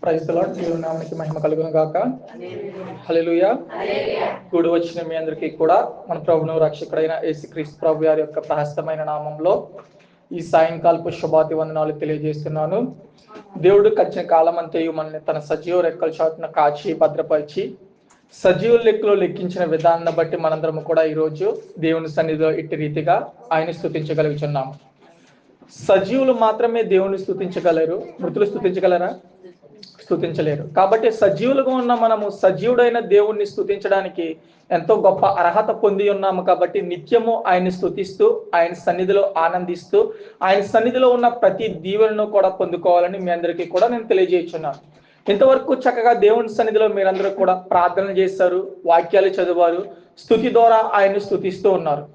Praise the lord. దేవుని నామానికి మహిమ కలుగును గాక. హల్లెలూయా. కూడి వచ్చిన మీ అందరికీ కూడా మన ప్రభువును రక్షకుడైన యేసుక్రీస్తు ప్రభు వారి యొక్క ప్రశస్తమైన నామంలో ఈ సాయంకాలపు శుభాతి వందనాలు తెలియజేస్తున్నాను. దేవుడు గడిచిన కాలం అంతయు మనల్ని తన సజీవ రెక్కల చాటున కాచి భద్రపరిచి సజీవ లెక్కలో లెక్కించిన విధానాన్ని బట్టి మనందరం కూడా ఈరోజు దేవుని సన్నిధిలో ఇట్టి రీతిగా ఆయన స్తుతించగలుగుతున్నాము. సజీవులు మాత్రమే దేవుని స్తుతించగలరు, మృతులు స్తుతించగలరా? స్తుతించలేరు. కాబట్టి సజీవులుగా ఉన్న మనము సజీవుడైన దేవుణ్ణి స్తుతించడానికి ఎంతో గొప్ప అర్హత పొంది ఉన్నాము. కాబట్టి నిత్యము ఆయన్ని స్తుతిస్తూ ఆయన సన్నిధిలో ఆనందిస్తూ ఆయన సన్నిధిలో ఉన్న ప్రతి దీవెనను కూడా పొందుకోవాలని మీ అందరికీ కూడా నేను తెలియజేస్తున్నాను. ఇంతవరకు చక్కగా దేవుని సన్నిధిలో మీరందరూ కూడా ప్రార్థన చేశారు, వాక్యాలు చదివారు, స్తుతి ద్వారా ఆయన్ని స్తుతిస్తూ ఉన్నారు.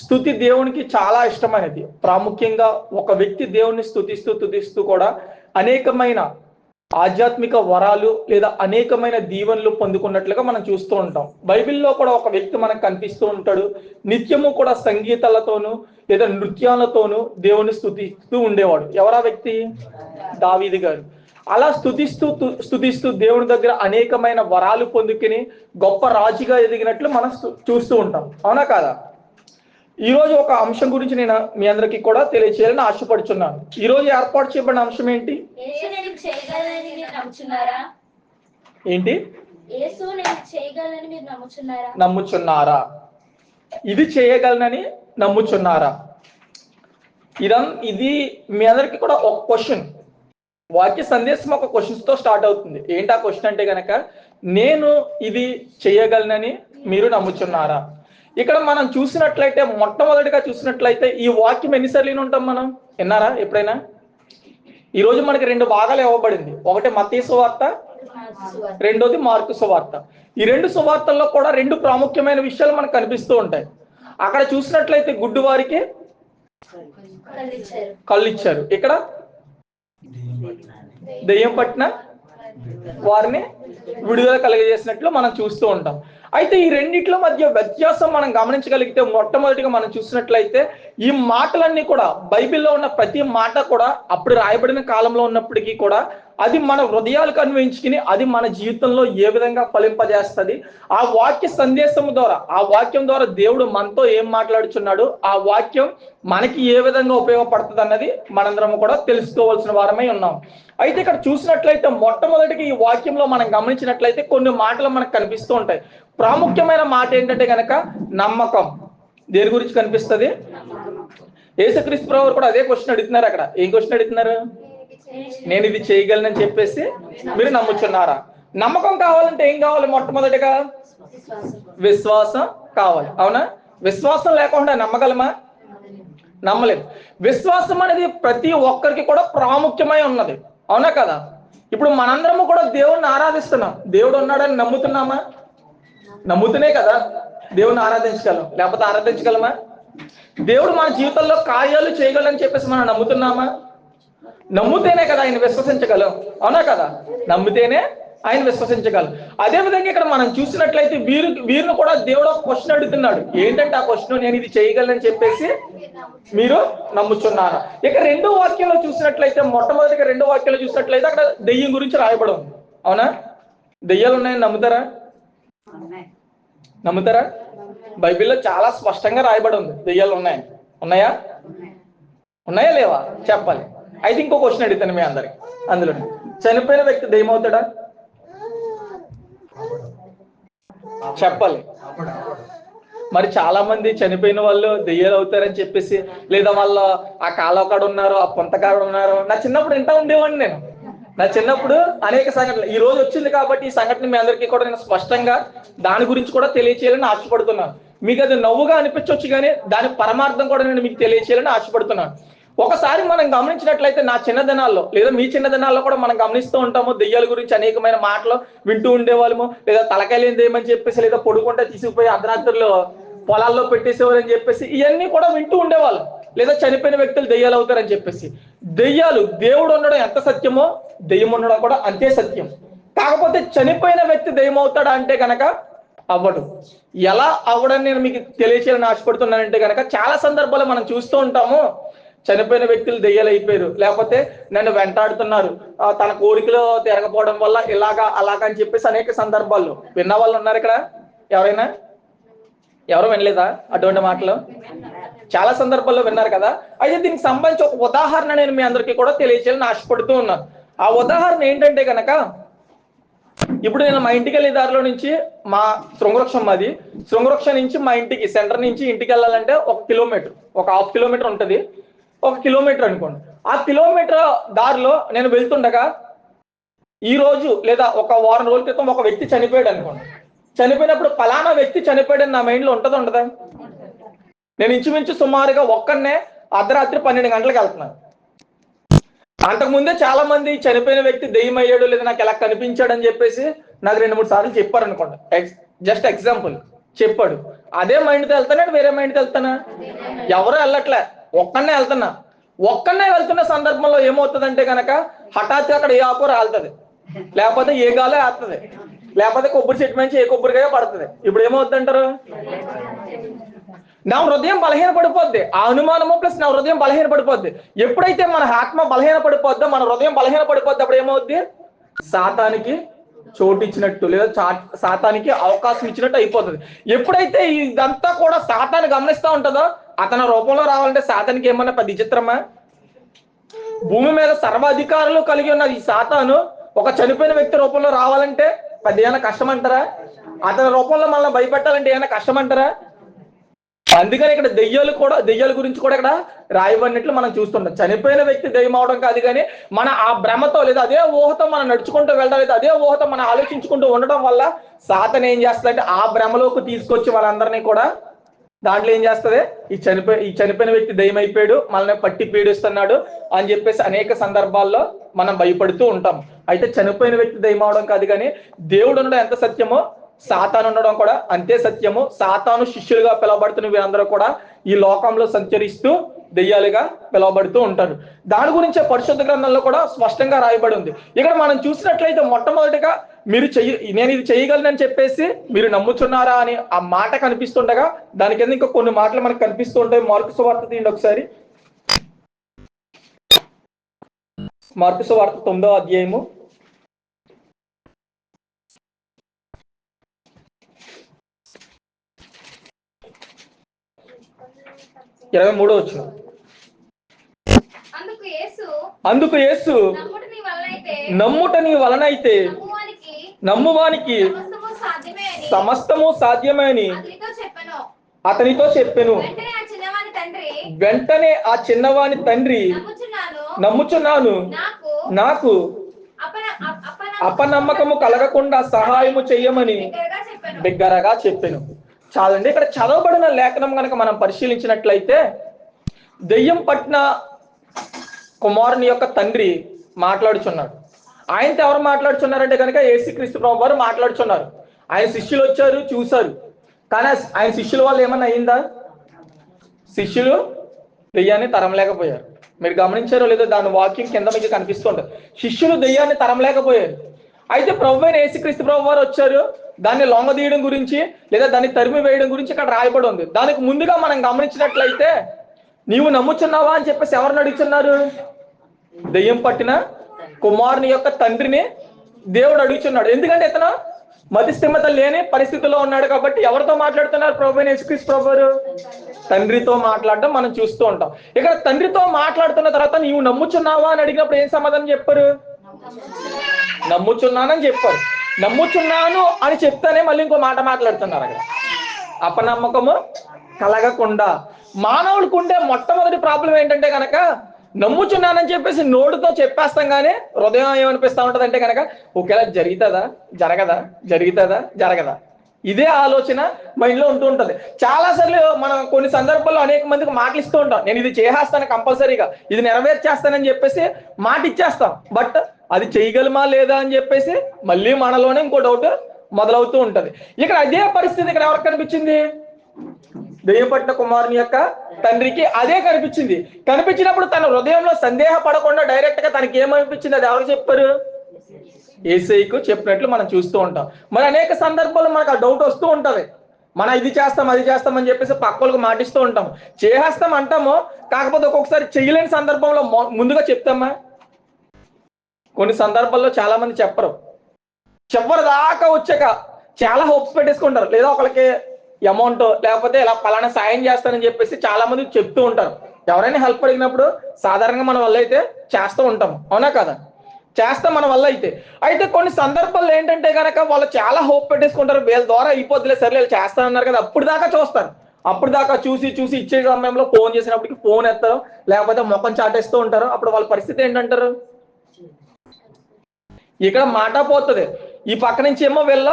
స్తుతి దేవునికి చాలా ఇష్టమైనది. ప్రాముఖ్యంగా ఒక వ్యక్తి దేవుణ్ణి స్తుతిస్తూ కూడా అనేకమైన ఆధ్యాత్మిక వరాలు లేదా అనేకమైన దీవెనలు పొందుకున్నట్లుగా మనం చూస్తూ ఉంటాం. బైబిల్లో కూడా ఒక వ్యక్తి మనకు కనిపిస్తూ ఉంటాడు. నిత్యము కూడా సంగీతాలతోనూ లేదా నృత్యాలతోనూ దేవుని స్తుతిస్తూ ఉండేవాడు. ఎవరా వ్యక్తి? దావీదు గారు. అలా స్తుతిస్తూ దేవుని దగ్గర అనేకమైన వరాలు పొందుకుని గొప్ప రాజుగా ఎదిగినట్లు మనం చూస్తూ ఉంటాం. అవునా కాదా? ఈ రోజు ఒక అంశం గురించి నేను మీ అందరికీ కూడా తెలియచేయాలని ఆశపడుచున్నాను. ఈ రోజు ఏర్పాటు చేయబడిన అంశం ఏంటి? ఏంటి? నమ్ముచున్నారా? ఇది చేయగలనని నమ్ముచున్నారా? ఇది మీ అందరికీ కూడా ఒక క్వశ్చన్. వాక్య సందేశం ఒక క్వశ్చన్స్ తో స్టార్ట్ అవుతుంది. ఏంటి ఆ క్వశ్చన్ అంటే గనక, నేను ఇది చేయగలనని మీరు నమ్ముచున్నారా? ఇక్కడ మనం చూసినట్లయితే, మొట్టమొదటిగా చూసినట్లయితే ఈ వాక్యం ఎన్నిసార్లు ఉంటాం మనం? విన్నారా ఎప్పుడైనా? ఈ రోజు మనకి 2 భాగాలు ఇవ్వబడింది. ఒకటి మత్తయి సువార్త, రెండోది మార్కు సువార్త. ఈ 2 సువార్తల్లో కూడా 2 ప్రాముఖ్యమైన విషయాలు మనకు కనిపిస్తూ ఉంటాయి. అక్కడ చూసినట్లయితే గుడ్డి వారికి కళ్ళు ఇచ్చారు, ఇక్కడ దెయ్యం పట్టిన వారిని విడుదల కలుగజేసినట్లు మనం చూస్తూ ఉంటాం. అయితే ఈ రెండిట్లో మధ్య వ్యత్యాసం మనం గమనించగలిగితే, మొట్టమొదటిగా మనం చూసినట్లయితే ఈ మాటలన్నీ కూడా, బైబిల్లో ఉన్న ప్రతి మాట కూడా అప్పుడు రాయబడిన కాలంలో ఉన్నప్పటికీ కూడా అది మన హృదయాలకు అన్వయించుకుని అది మన జీవితంలో ఏ విధంగా ఫలింపజేస్తుంది, ఆ వాక్య సందేశం ద్వారా, ఆ వాక్యం ద్వారా దేవుడు మనతో ఏం మాట్లాడుచున్నాడు, ఆ వాక్యం మనకి ఏ విధంగా ఉపయోగపడుతుంది అన్నది మనందరం కూడా తెలుసుకోవాల్సిన వారమై ఉన్నాం. అయితే ఇక్కడ చూసినట్లయితే మొట్టమొదటిగా ఈ వాక్యంలో మనం గమనించినట్లయితే కొన్ని మాటలు మనకు కనిపిస్తూ ఉంటాయి. ప్రాముఖ్యమైన మాట ఏంటంటే గనక నమ్మకం. దేని గురించి కనిపిస్తుంది? యేసుక్రీస్తు ప్రభువు కూడా అదే క్వశ్చన్ అడుగుతున్నారు. అక్కడ ఏం క్వశ్చన్ అడుగుతున్నారు? నేను ఇది చేయగలనని చెప్పేసి మీరు నమ్ముచున్నారా? నమ్మకం కావాలంటే ఏం కావాలి? మొట్టమొదటిగా విశ్వాసం కావాలి. అవునా? విశ్వాసం లేకుండా నమ్మగలమా? నమ్మలేదు. విశ్వాసం అనేది ప్రతి ఒక్కరికి కూడా ప్రాముఖ్యమై ఉన్నది. అవునా కదా? ఇప్పుడు మనందరము కూడా దేవుణ్ణి ఆరాధిస్తున్నాం. దేవుడు ఉన్నాడని నమ్ముతున్నామా? నమ్ముతూనే కదా దేవుణ్ణి ఆరాధించగలం, లేకపోతే ఆరాధించగలమా? దేవుడు మన జీవితంలో కార్యాలు చేయగలని చెప్పేసి మనం నమ్ముతున్నామా? నమ్ముతేనే కదా ఆయన విశ్వసించగలం. అవునా కదా? నమ్మితేనే ఆయన విశ్వసించగలం. అదేవిధంగా ఇక్కడ మనం చూసినట్లయితే వీరిని కూడా దేవుడు ఒక క్వశ్చన్ అడుగుతున్నాడు. ఏంటంటే ఆ క్వశ్చన్, నేను ఇది చేయగలనని చెప్పేసి మీరు నమ్ముచున్నారా? ఇక 2వ వాక్యంలో చూసినట్లయితే, మొట్టమొదటిగా 2వ వాక్యంలో చూసినట్లయితే అక్కడ దెయ్యం గురించి రాయబడి ఉంది. అవునా? దెయ్యాలు ఉన్నాయని నమ్ముతారా? నమ్ముతారా? బైబిల్లో చాలా స్పష్టంగా రాయబడి ఉంది దెయ్యాలు ఉన్నాయని. ఉన్నాయా? ఉన్నాయా లేవా చెప్పాలి. అయితే ఇంకో క్వశ్చన్ అడుగుతాను మీ అందరికి. అందులో చనిపోయిన వ్యక్తి దెయ్యం అవుతాడా? చెప్పాలి. మరి చాలా మంది చనిపోయిన వాళ్ళు దెయ్యాలు అవుతారని చెప్పేసి, లేదా వాళ్ళు ఆ కాలవకాడ ఉన్నారు, ఆ పొంతకాడ ఉన్నారు. నా చిన్నప్పుడు వింటా ఉండేవాడిని నేను. నా చిన్నప్పుడు అనేక సంఘటనలు. ఈ రోజు వచ్చింది కాబట్టి ఈ సంఘటన మీ అందరికీ కూడా నేను స్పష్టంగా దాని గురించి కూడా తెలియచేయాలని ఆశపడుతున్నాను. మీకు అది నవ్వుగా అనిపించవచ్చు, కానీ దాని పరమార్థం కూడా నేను మీకు తెలియచేయాలని ఆశపడుతున్నాను. ఒకసారి మనం గమనించినట్లయితే, నా చిన్నదినాల్లో లేదా మీ చిన్నదినాల్లో కూడా మనం గమనిస్తూ ఉంటాము, దెయ్యాల గురించి అనేకమైన మాటలు వింటూ ఉండేవాళ్ళము. లేదా తలకాయలు ఏందేమని చెప్పేసి, లేదా పొడుకుంటే తీసుకుపోయి అర్ధరాత్రుల్లో పొలాల్లో పెట్టేసేవారు అని చెప్పేసి ఇవన్నీ కూడా వింటూ ఉండేవాళ్ళు. లేదా చనిపోయిన వ్యక్తులు దెయ్యాలు అవుతారని చెప్పేసి. దెయ్యాలు, దేవుడు ఉండడం ఎంత సత్యమో దెయ్యం ఉండడం కూడా అంతే సత్యం. కాకపోతే చనిపోయిన వ్యక్తి దెయ్యం అవుతాడా అంటే కనుక అవ్వడు. ఎలా అవ్వడని నేను మీకు తెలియచేయాలని ఆశపడుతున్నానంటే కనుక, చాలా సందర్భాలు మనం చూస్తూ ఉంటాము. చనిపోయిన వ్యక్తులు దెయ్యాలు అయిపోయారు, లేకపోతే నన్ను వెంటాడుతున్నారు, తన కోరికలో తిరగపోవడం వల్ల ఇలాగా అలాగా అని చెప్పేసి అనేక సందర్భాల్లో విన్న వాళ్ళు ఉన్నారు ఇక్కడ. ఎవరైనా ఎవరు వినలేదా అటువంటి మాటలు? చాలా సందర్భాల్లో విన్నారు కదా. అయితే దీనికి సంబంధించి ఒక ఉదాహరణ నేను మీ అందరికీ కూడా తెలియచేయాలని ఆశపడుతూ ఉన్నాను. ఆ ఉదాహరణ ఏంటంటే కనుక, ఇప్పుడు నేను మా ఇంటికి వెళ్ళే దారిలో నుంచి, మా శృంగవృక్షం మాది, శృంగవృక్షం నుంచి మా ఇంటికి సెంటర్ నుంచి ఇంటికి వెళ్ళాలంటే 1 కిలోమీటర్, ఒక 1/2 కిలోమీటర్ ఉంటుంది, 1 కిలోమీటర్ అనుకోండి. ఆ కిలోమీటర్ దారిలో నేను వెళ్తుండగా ఈ రోజు లేదా ఒక వారం రోజుల క్రితం ఒక వ్యక్తి చనిపోయాడు అనుకోండి. చనిపోయినప్పుడు ఫలానా వ్యక్తి చనిపోయాడని నా మైండ్లో ఉంటుందా ఉండదా? నేను ఇంచుమించు సుమారుగా ఒక్కనే అర్ధరాత్రి 12 గంటలకు వెళ్తున్నాను. అంతకుముందే చాలా మంది చనిపోయిన వ్యక్తి దెయ్యం అయ్యాడు లేదా నాకు ఎలా కనిపించాడు అని చెప్పేసి నాకు 2-3 సార్లు చెప్పారు అనుకోండి. జస్ట్ ఎగ్జాంపుల్ చెప్పాడు. అదే మైండ్తో వెళ్తానా వేరే మైండ్తో వెళ్తానా? ఎవరు వెళ్ళట్లే, ఒక్కనే వెళ్తున్నా. ఒక్కనే వెళ్తున్న సందర్భంలో ఏమవుతుందంటే కనుక హఠాత్తుగా అక్కడ ఏ ఆకు రాలుతుంది, లేకపోతే ఏ గాలో వేస్తుంది, లేకపోతే కొబ్బరి చెట్టు నుంచి ఏ కొబ్బరికాయ పడుతుంది. ఇప్పుడు ఏమవుతుందంటారు? నా హృదయం బలహీన పడిపోద్ది. ఆ అనుమానము ప్లస్ నా హృదయం బలహీన పడిపోద్ది. ఎప్పుడైతే మన ఆత్మ బలహీన పడిపోద్దో, మన హృదయం బలహీన పడిపోద్ది, అప్పుడు ఏమవుద్ది? సాతానికి చోటు ఇచ్చినట్టు లేదా సాతానికి అవకాశం ఇచ్చినట్టు అయిపోతుంది. ఎప్పుడైతే ఇదంతా కూడా సాతాను గమనిస్తూ ఉంటుందో, అతని రూపంలో రావాలంటే సాతానికి ఏమన్నా పెద్ద విచిత్రమా? భూమి మీద సర్వాధికారులు కలిగి ఉన్న ఈ సాతాను ఒక చనిపోయిన వ్యక్తి రూపంలో రావాలంటే పెద్ద ఏమైనా కష్టం అంటారా? అతని రూపంలో మనల్ని భయపెట్టాలంటే ఏమైనా కష్టం అంటారా? అందుకని ఇక్కడ దెయ్యాల గురించి కూడా ఇక్కడ రాయబడినట్లు మనం చూస్తుంటాం. చనిపోయిన వ్యక్తి దెయ్యం అవడం కాదు, కానీ మన ఆ భ్రమతో లేదా అదే ఊహతో మనం నడుచుకుంటూ వెళ్ళడం, లేదా అదే ఊహతో మనం ఆలోచించుకుంటూ ఉండడం వల్ల సాతాను ఏం చేస్తుందంటే ఆ భ్రమలోకి తీసుకొచ్చి వాళ్ళందరినీ కూడా దాంట్లో ఏం చేస్తుంది? ఈ చనిపోయిన వ్యక్తి దెయ్యం అయిపోయాడు, మనల్ని పట్టి పీడిస్తున్నాడు అని చెప్పేసి అనేక సందర్భాల్లో మనం భయపడుతూ ఉంటాం. అయితే చనిపోయిన వ్యక్తి దెయ్యం అవడం కాదు, కానీ దేవుడు ఉండడం ఎంత సత్యమో సాతాను ఉండడం కూడా అంతే సత్యము. సాతాను శిష్యులుగా పిలువబడుతున్న వీరందరూ కూడా ఈ లోకంలో సంచరిస్తూ దెయ్యాలుగా పిలువబడుతూ ఉంటారు. దాని గురించే పరిశుద్ధ గ్రంథంలో కూడా స్పష్టంగా రాయబడి ఉంది. ఇక్కడ మనం చూసినట్లయితే మొట్టమొదటిగా నేను ఇది చేయగలనని చెప్పేసి మీరు నమ్ముచున్నారా అని ఆ మాట కనిపిస్తుండగా దాని కింద ఇంకా కొన్ని మాటలు మనకు కనిపిస్తూ ఉంటాయి. మార్కు సువార్త తీయండి ఒకసారి. మార్కు సువార్త 9వ అధ్యాయము 23వ వచనం. అందుకు యేసు నమ్ముట నీ వలనైతే నమ్మువానికి సమస్తము సాధ్యమే అని అతనితో చెప్పెను. వెంటనే ఆ చిన్నవాని తండ్రి నమ్ముచున్నాను, నాకు అపనమ్మకము కలగకుండా సహాయము చెయ్యమని బిగ్గరగా చెప్పెను. చాలండి. ఇక్కడ చదవబడిన లేఖనం కనుక మనం పరిశీలించినట్లయితే దెయ్యం పట్టిన కుమారుని యొక్క తండ్రి మాట్లాడుచున్నాడు. ఆయనతో ఎవరు మాట్లాడుచున్నారంటే కనుక యేసుక్రీస్తు ప్రభువు వారు మాట్లాడుచున్నారు. ఆయన శిష్యులు వచ్చారు, చూశారు, కానీ ఆయన శిష్యుల వల్ల ఏమన్నా అయిందా? శిష్యులు దెయ్యాన్ని తరమలేకపోయారు. మీరు గమనించారో లేదో దాని వాక్యం కింద మీకు కనిపిస్తుంటారు. శిష్యులు దెయ్యాన్ని తరమలేకపోయారు. అయితే ప్రభు అయిన యేసుక్రీస్తు ప్రభు వారు వచ్చారు, దాన్ని లొంగదీయడం గురించి లేదా దాన్ని తరిమి వేయడం గురించి ఇక్కడ రాయబడి ఉంది. దానికి ముందుగా మనం గమనించినట్లయితే నీవు నమ్ముచున్నావా అని చెప్పేసి ఎవరిని అడుగుతున్నారు? దెయ్యం పట్టిన కుమారుని యొక్క తండ్రిని దేవుడు అడుగుచున్నాడు. ఎందుకంటే ఇతను మతిస్థిమత లేని పరిస్థితిలో ఉన్నాడు కాబట్టి ఎవరితో మాట్లాడుతున్నారు? ప్రభు అయిన యేసుక్రీస్తు ప్రభు వారు తండ్రితో మాట్లాడడం మనం చూస్తూ ఉంటాం. ఇక్కడ తండ్రితో మాట్లాడుతున్న తర్వాత నీవు నమ్ముచున్నావా అని అడిగినప్పుడు ఏం సమాధానం చెప్పారు? నమ్ముచున్నానని చెప్పారు. నమ్ముచున్నాను అని చెప్తానే మళ్ళీ ఇంకో మాట మాట్లాడుతున్నారు. అక్కడ అపనమ్మకము కలగకుండా. మానవుడికి ఉండే మొట్టమొదటి ప్రాబ్లం ఏంటంటే కనుక నమ్ముచున్నానని చెప్పేసి నోటితో చెప్పేస్తాం, కానీ హృదయం ఏమనిపిస్తా ఉంటది అంటే కనుక ఒకేలా జరుగుతుందా జరగదా, జరుగుతుందా జరగదా, ఇదే ఆలోచన మైండ్ లో ఉంటూ ఉంటది. చాలా సార్లు మనం కొన్ని సందర్భాల్లో అనేక మందికి మాటలు ఇస్తూ ఉంటాం. నేను ఇది చేసేస్తాను, కంపల్సరీగా ఇది నెరవేర్చేస్తానని చెప్పేసి మాట ఇచ్చేస్తాం. బట్ అది చేయగలమా లేదా అని చెప్పేసి మళ్ళీ మనలోనే ఇంకో డౌట్ మొదలవుతూ ఉంటది. ఇక్కడ అదే పరిస్థితి ఇక్కడ ఎవరికి కనిపించింది? దెయ్యం పట్టిన కుమారుని యొక్క తండ్రికి అదే కనిపించింది. కనిపించినప్పుడు తన హృదయంలో సందేహపడకుండా డైరెక్ట్ గా తనకి ఏమనిపించింది? అది ఎవరికి చెప్పారు? యేసయ్యకు చెప్పినట్లు మనం చూస్తూ ఉంటాం. మరి అనేక సందర్భాల్లో మనకు ఆ డౌట్ వస్తూ ఉంటది. మనం ఇది చేస్తాం అది చేస్తామని చెప్పేసి పక్కలకు మాటిస్తూ ఉంటాం, చేసేస్తాం అంటాము. కాకపోతే ఒక్కొక్కసారి చేయలేని సందర్భంలో ముందుగా చెప్తామా? కొన్ని సందర్భాల్లో చాలా మంది చెప్పరు, చివరి దాకా వచ్చాక చాలా హోప్స్ పెట్టేసుకుంటారు. లేదా ఒకరికి అమౌంట్ లేకపోతే ఇలా పలానా సాయం చేస్తానని చెప్పేసి చాలా మంది చెప్తూ ఉంటారు. ఎవరైనా హెల్ప్ అడిగినప్పుడు సాధారణంగా మన వల్ల అయితే చేస్తూ ఉంటాం, అవునా కదా? చేస్తాం మన వల్ల అయితే. అయితే కొన్ని సందర్భాల్లో ఏంటంటే కనుక వాళ్ళు చాలా హోప్ పెట్టేసుకుంటారు, వీళ్ళ ద్వారా అయిపోద్దిలే, సరే వీళ్ళు చేస్తానన్నారు కదా, అప్పుడు దాకా చూస్తారు. అప్పుడు దాకా చూసి చూసి ఇచ్చే సమయంలో ఫోన్ చేసినప్పటికి ఫోన్ ఎత్తారు, లేకపోతే ముఖం చాటేస్తూ ఉంటారు. అప్పుడు వాళ్ళ పరిస్థితి ఏంటంటారు? ఇక్కడ మాట పోతుంది, ఈ పక్క నుంచి ఏమో వీళ్ళ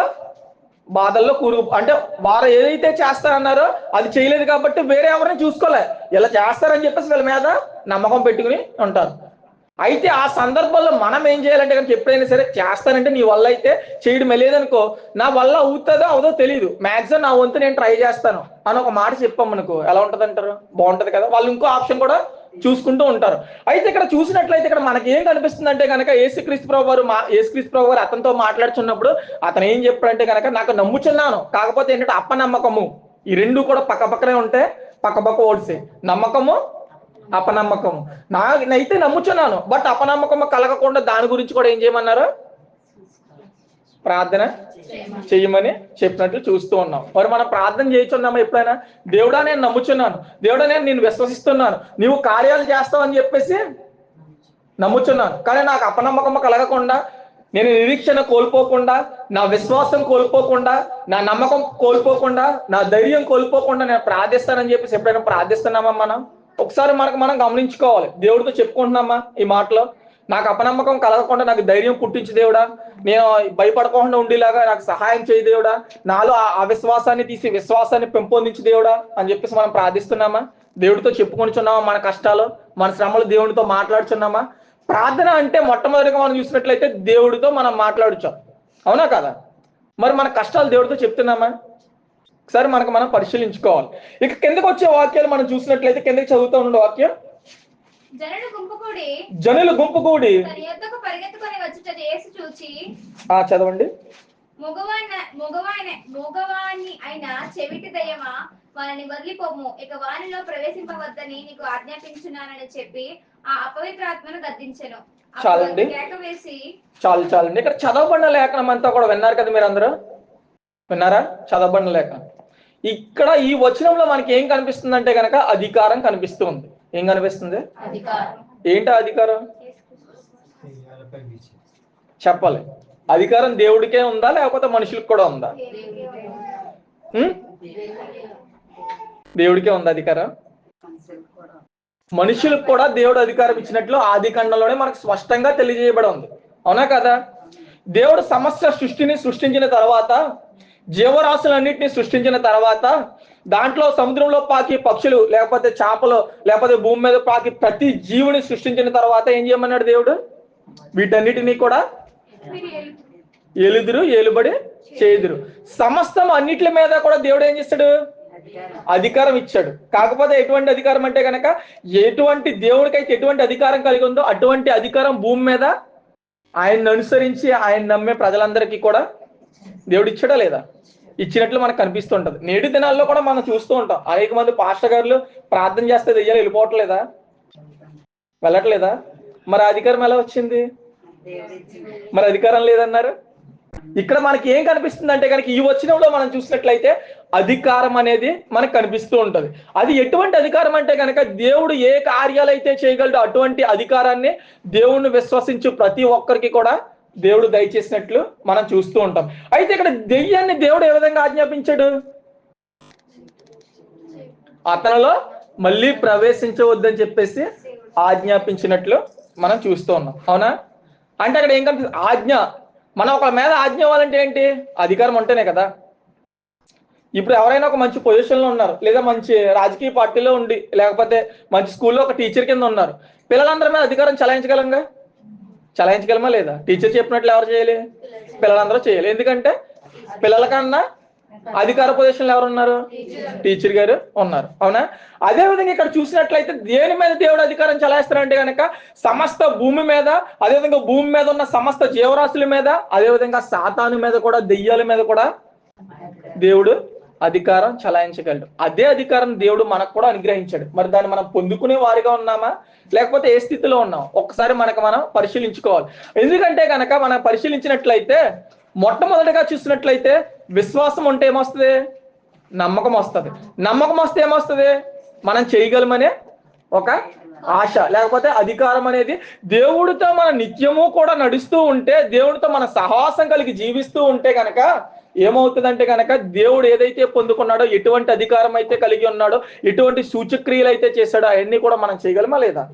బాధల్లో అంటే వారు ఏదైతే చేస్తారన్నారో అది చేయలేదు కాబట్టి వేరే ఎవరిని చూసుకోలే, ఇలా చేస్తారని చెప్పేసి వీళ్ళ మీద నమ్మకం పెట్టుకుని ఉంటారు. అయితే ఆ సందర్భంలో మనం ఏం చేయాలంటే కనుక ఎప్పుడైనా సరే చేస్తానంటే నీ వల్ల అయితే చేయడం లేదనుకో, నా వల్ల అవుతుందో అవదో తెలియదు, మాక్సిమం నా వంతు నేను ట్రై చేస్తాను అని ఒక మాట చెప్పామనుకో ఎలా ఉంటది అంటారు? బాగుంటది కదా. వాళ్ళు ఇంకో ఆప్షన్ కూడా చూసుకుంటూ ఉంటారు. అయితే ఇక్కడ చూసినట్లయితే ఇక్కడ మనకి ఏం కనిపిస్తుంది అంటే కనుక యేసుక్రీస్తు ప్రభు వారు అతనితో మాట్లాడుతున్నప్పుడు అతను ఏం చెప్పాడంటే కనుక, నాకు నమ్ముచున్నాను, కాకపోతే ఏంటంటే అపనమ్మకము, ఈ రెండు కూడా పక్క పక్కనే ఉంటే పక్క ఓడిసే, నమ్మకము అపనమ్మకము. నేనైతే నమ్ముచున్నాను, బట్ అపనమ్మకము కలగకుండా దాని గురించి కూడా ఏం చేయమన్నారు? ప్రార్థన చెయ్యమని చెప్పినట్లు చూస్తూ ఉన్నాం. మరి మనం ప్రార్థన చేయించున్నామా ఎప్పుడైనా? దేవుడా నేను నమ్ముచున్నాను, దేవుడా నేను విశ్వసిస్తున్నాను, నీవు కార్యాలు చేస్తావు అని చెప్పేసి నమ్ముచున్నాను, కానీ నాకు అపనమ్మకం కలగకుండా, నేను నిరీక్షణ కోల్పోకుండా, నా విశ్వాసం కోల్పోకుండా, నా నమ్మకం కోల్పోకుండా, నా ధైర్యం కోల్పోకుండా నేను ప్రార్థిస్తానని చెప్పేసి ఎప్పుడైనా ప్రార్థిస్తున్నామా మనం? ఒకసారి మనం గమనించుకోవాలి. దేవుడితో చెప్పుకుంటున్నామా ఈ మాటలో? నాకు అపనమ్మకం కలగకుండా నాకు ధైర్యం పుట్టించి దేవుడా, నేను భయపడకుండా ఉండేలాగా నాకు సహాయం చేయి దేవుడా, నాలో అవిశ్వాసాన్ని తీసి విశ్వాసాన్ని పెంపొందించి దేవుడా అని చెప్పేసి మనం ప్రార్థిస్తున్నామా? దేవుడితో చెప్పుకొనిచున్నామా మన కష్టాలు, మన శ్రమలు దేవుడితో మాట్లాడుచున్నామా? ప్రార్థన అంటే మొట్టమొదటిగా మనం చూసినట్లయితే దేవుడితో మనం మాట్లాడుచాం, అవునా కదా? మరి మన కష్టాలు దేవుడితో చెప్తున్నామా? ఒకసారి మనం పరిశీలించుకోవాలి. ఇక కిందకు వచ్చే వాక్యాలు మనం చూసినట్లయితే, కిందకి చదువుతూ ఉన్న వాక్యం, జనులు గుంపు కూడి చదవండి. మగవాణి అయిన చెవిటి దయ్యమా, వారిని వదిలిపోము, ఇక వారిలో ప్రవేశింపవద్దని నీకు ఆజ్ఞాపించున్నానని చెప్పి ఆ అపవిత్రాత్మను గద్దించెను. చాలండి, చాలండి. ఇక్కడ చదవబడిన లేఖనం అంతా కూడా విన్నారు కదా మీరు అందరూ? విన్నారా? చదవబడిన లేఖనం. ఇక్కడ ఈ వచనంలో మనకి ఏం కనిపిస్తుంది అంటే కనుక అధికారం కనిపిస్తుంది. ఏం కనిపిస్తుంది? ఏంటా అధికారం? చెప్పాలి. అధికారం దేవుడికే ఉందా లేకపోతే మనుషులకు కూడా ఉందా? దేవుడికే ఉంది అధికారం. మనుషులకు కూడా దేవుడు అధికారం ఇచ్చినట్లు ఆది కాండంలోనే మనకు స్పష్టంగా తెలియజేయబడి ఉంది, అవునా కదా? దేవుడు సమస్త సృష్టిని సృష్టించిన తర్వాత, జీవరాశులన్నింటినీ సృష్టించిన తర్వాత, దాంట్లో సముద్రంలో పాకి పక్షులు లేకపోతే చేపలు లేకపోతే భూమి మీద పాకి ప్రతి జీవుని సృష్టించిన తర్వాత ఏం చేయమన్నాడు దేవుడు? వీటన్నిటినీ కూడా ఏలుదురు, ఏలుబడి చేయుదురు. సమస్తం అన్నిటి మీద కూడా దేవుడు ఏం చేస్తాడు? అధికారం ఇచ్చాడు. కాకపోతే ఎటువంటి అధికారం అంటే కనుక, ఎటువంటి దేవుడికైతే ఎటువంటి అధికారం కలిగి ఉందో అటువంటి అధికారం భూమి మీద ఆయన్ని అనుసరించి ఆయన నమ్మే ప్రజలందరికీ కూడా దేవుడు ఇచ్చాడా లేదా? ఇచ్చినట్లు మనకు కనిపిస్తుంటది. నేటి దినాల్లో కూడా మనం చూస్తూ ఉంటాం, అనేక మంది పాస్టర్ గారులు ప్రార్థన చేస్తే దెయ్యాలు వెళ్ళిపోవట్లేదా? వెళ్ళట్లేదా? మరి అధికారం ఎలా వచ్చింది? మరి అధికారం లేదన్నారు. ఇక్కడ మనకి ఏం కనిపిస్తుంది అంటే కనుక ఈ వచనంలో మనం చూసినట్లయితే అధికారం అనేది మనకు కనిపిస్తూ ఉంటది. అది ఎటువంటి అధికారం అంటే కనుక, దేవుడు ఏ కార్యాలు అయితే చేయగలడో అటువంటి అధికారాన్ని దేవుణ్ణి విశ్వసించు ప్రతి ఒక్కరికి కూడా దేవుడు దయచేసినట్లు మనం చూస్తూ ఉంటాం. అయితే ఇక్కడ దెయ్యాన్ని దేవుడు ఏ విధంగా ఆజ్ఞాపించాడు? అతనిలో మళ్ళీ ప్రవేశించవద్దని చెప్పేసి ఆజ్ఞాపించినట్లు మనం చూస్తూ ఉన్నాం, అవునా? అంటే అక్కడ ఏం కనిపిస్తుంది? ఆజ్ఞ. మనం ఒకళ్ళ మీద ఆజ్ఞ ఇవ్వాలంటే ఏంటి? అధికారం ఉంటేనే కదా. ఇప్పుడు ఎవరైనా ఒక మంచి పొజిషన్లో ఉన్నారు, లేదా మంచి రాజకీయ పార్టీలో ఉండి, లేకపోతే మంచి స్కూల్లో ఒక టీచర్ కింద ఉన్నారు, పిల్లలందరి మీద అధికారం చలాయించగలమా లేదా? టీచర్ చెప్పినట్లు ఎవరు చేయాలి? పిల్లలందరూ చేయాలి. ఎందుకంటే పిల్లల కన్నా అధికార పొజిషన్లో ఎవరు ఉన్నారు? టీచర్ గారు ఉన్నారు, అవునా? అదే విధంగా ఇక్కడ చూసినట్లయితే దేని మీద దేవుడు అధికారం చలాయిస్తారంటే కనుక సమస్త భూమి మీద, అదేవిధంగా భూమి మీద ఉన్న సమస్త జీవరాశుల మీద, అదేవిధంగా సాతాను మీద కూడా, దెయ్యాల మీద కూడా దేవుడు అధికారం చలాయించగలడు. అదే అధికారం దేవుడు మనకు కూడా అనుగ్రహించాడు. మరి దాన్ని మనం పొందుకునే వారిగా ఉన్నామా, లేకపోతే ఏ స్థితిలో ఉన్నాం? ఒక్కసారి మనం పరిశీలించుకోవాలి. ఎందుకంటే కనుక మనం పరిశీలించినట్లయితే మొట్టమొదటిగా చూసినట్లయితే విశ్వాసం ఉంటే ఏమొస్తుంది? నమ్మకం వస్తుంది. నమ్మకం వస్తే ఏమొస్తుంది? మనం చేయగలమనే ఒక ఆశ, లేకపోతే అధికారం అనేది. దేవుడితో మన నిత్యము కూడా నడుస్తూ ఉంటే, దేవుడితో మన సహవాసం కలిగి జీవిస్తూ ఉంటే కనుక ఏమవుతుందంటే కనుక దేవుడు ఏదైతే పొందుకున్నాడో, ఎటువంటి అధికారం అయితే కలిగి ఉన్నాడో, ఎటువంటి సూచక్రియలు అయితే చేశాడో అవన్నీ కూడా మనం చేయగలమా లేదా?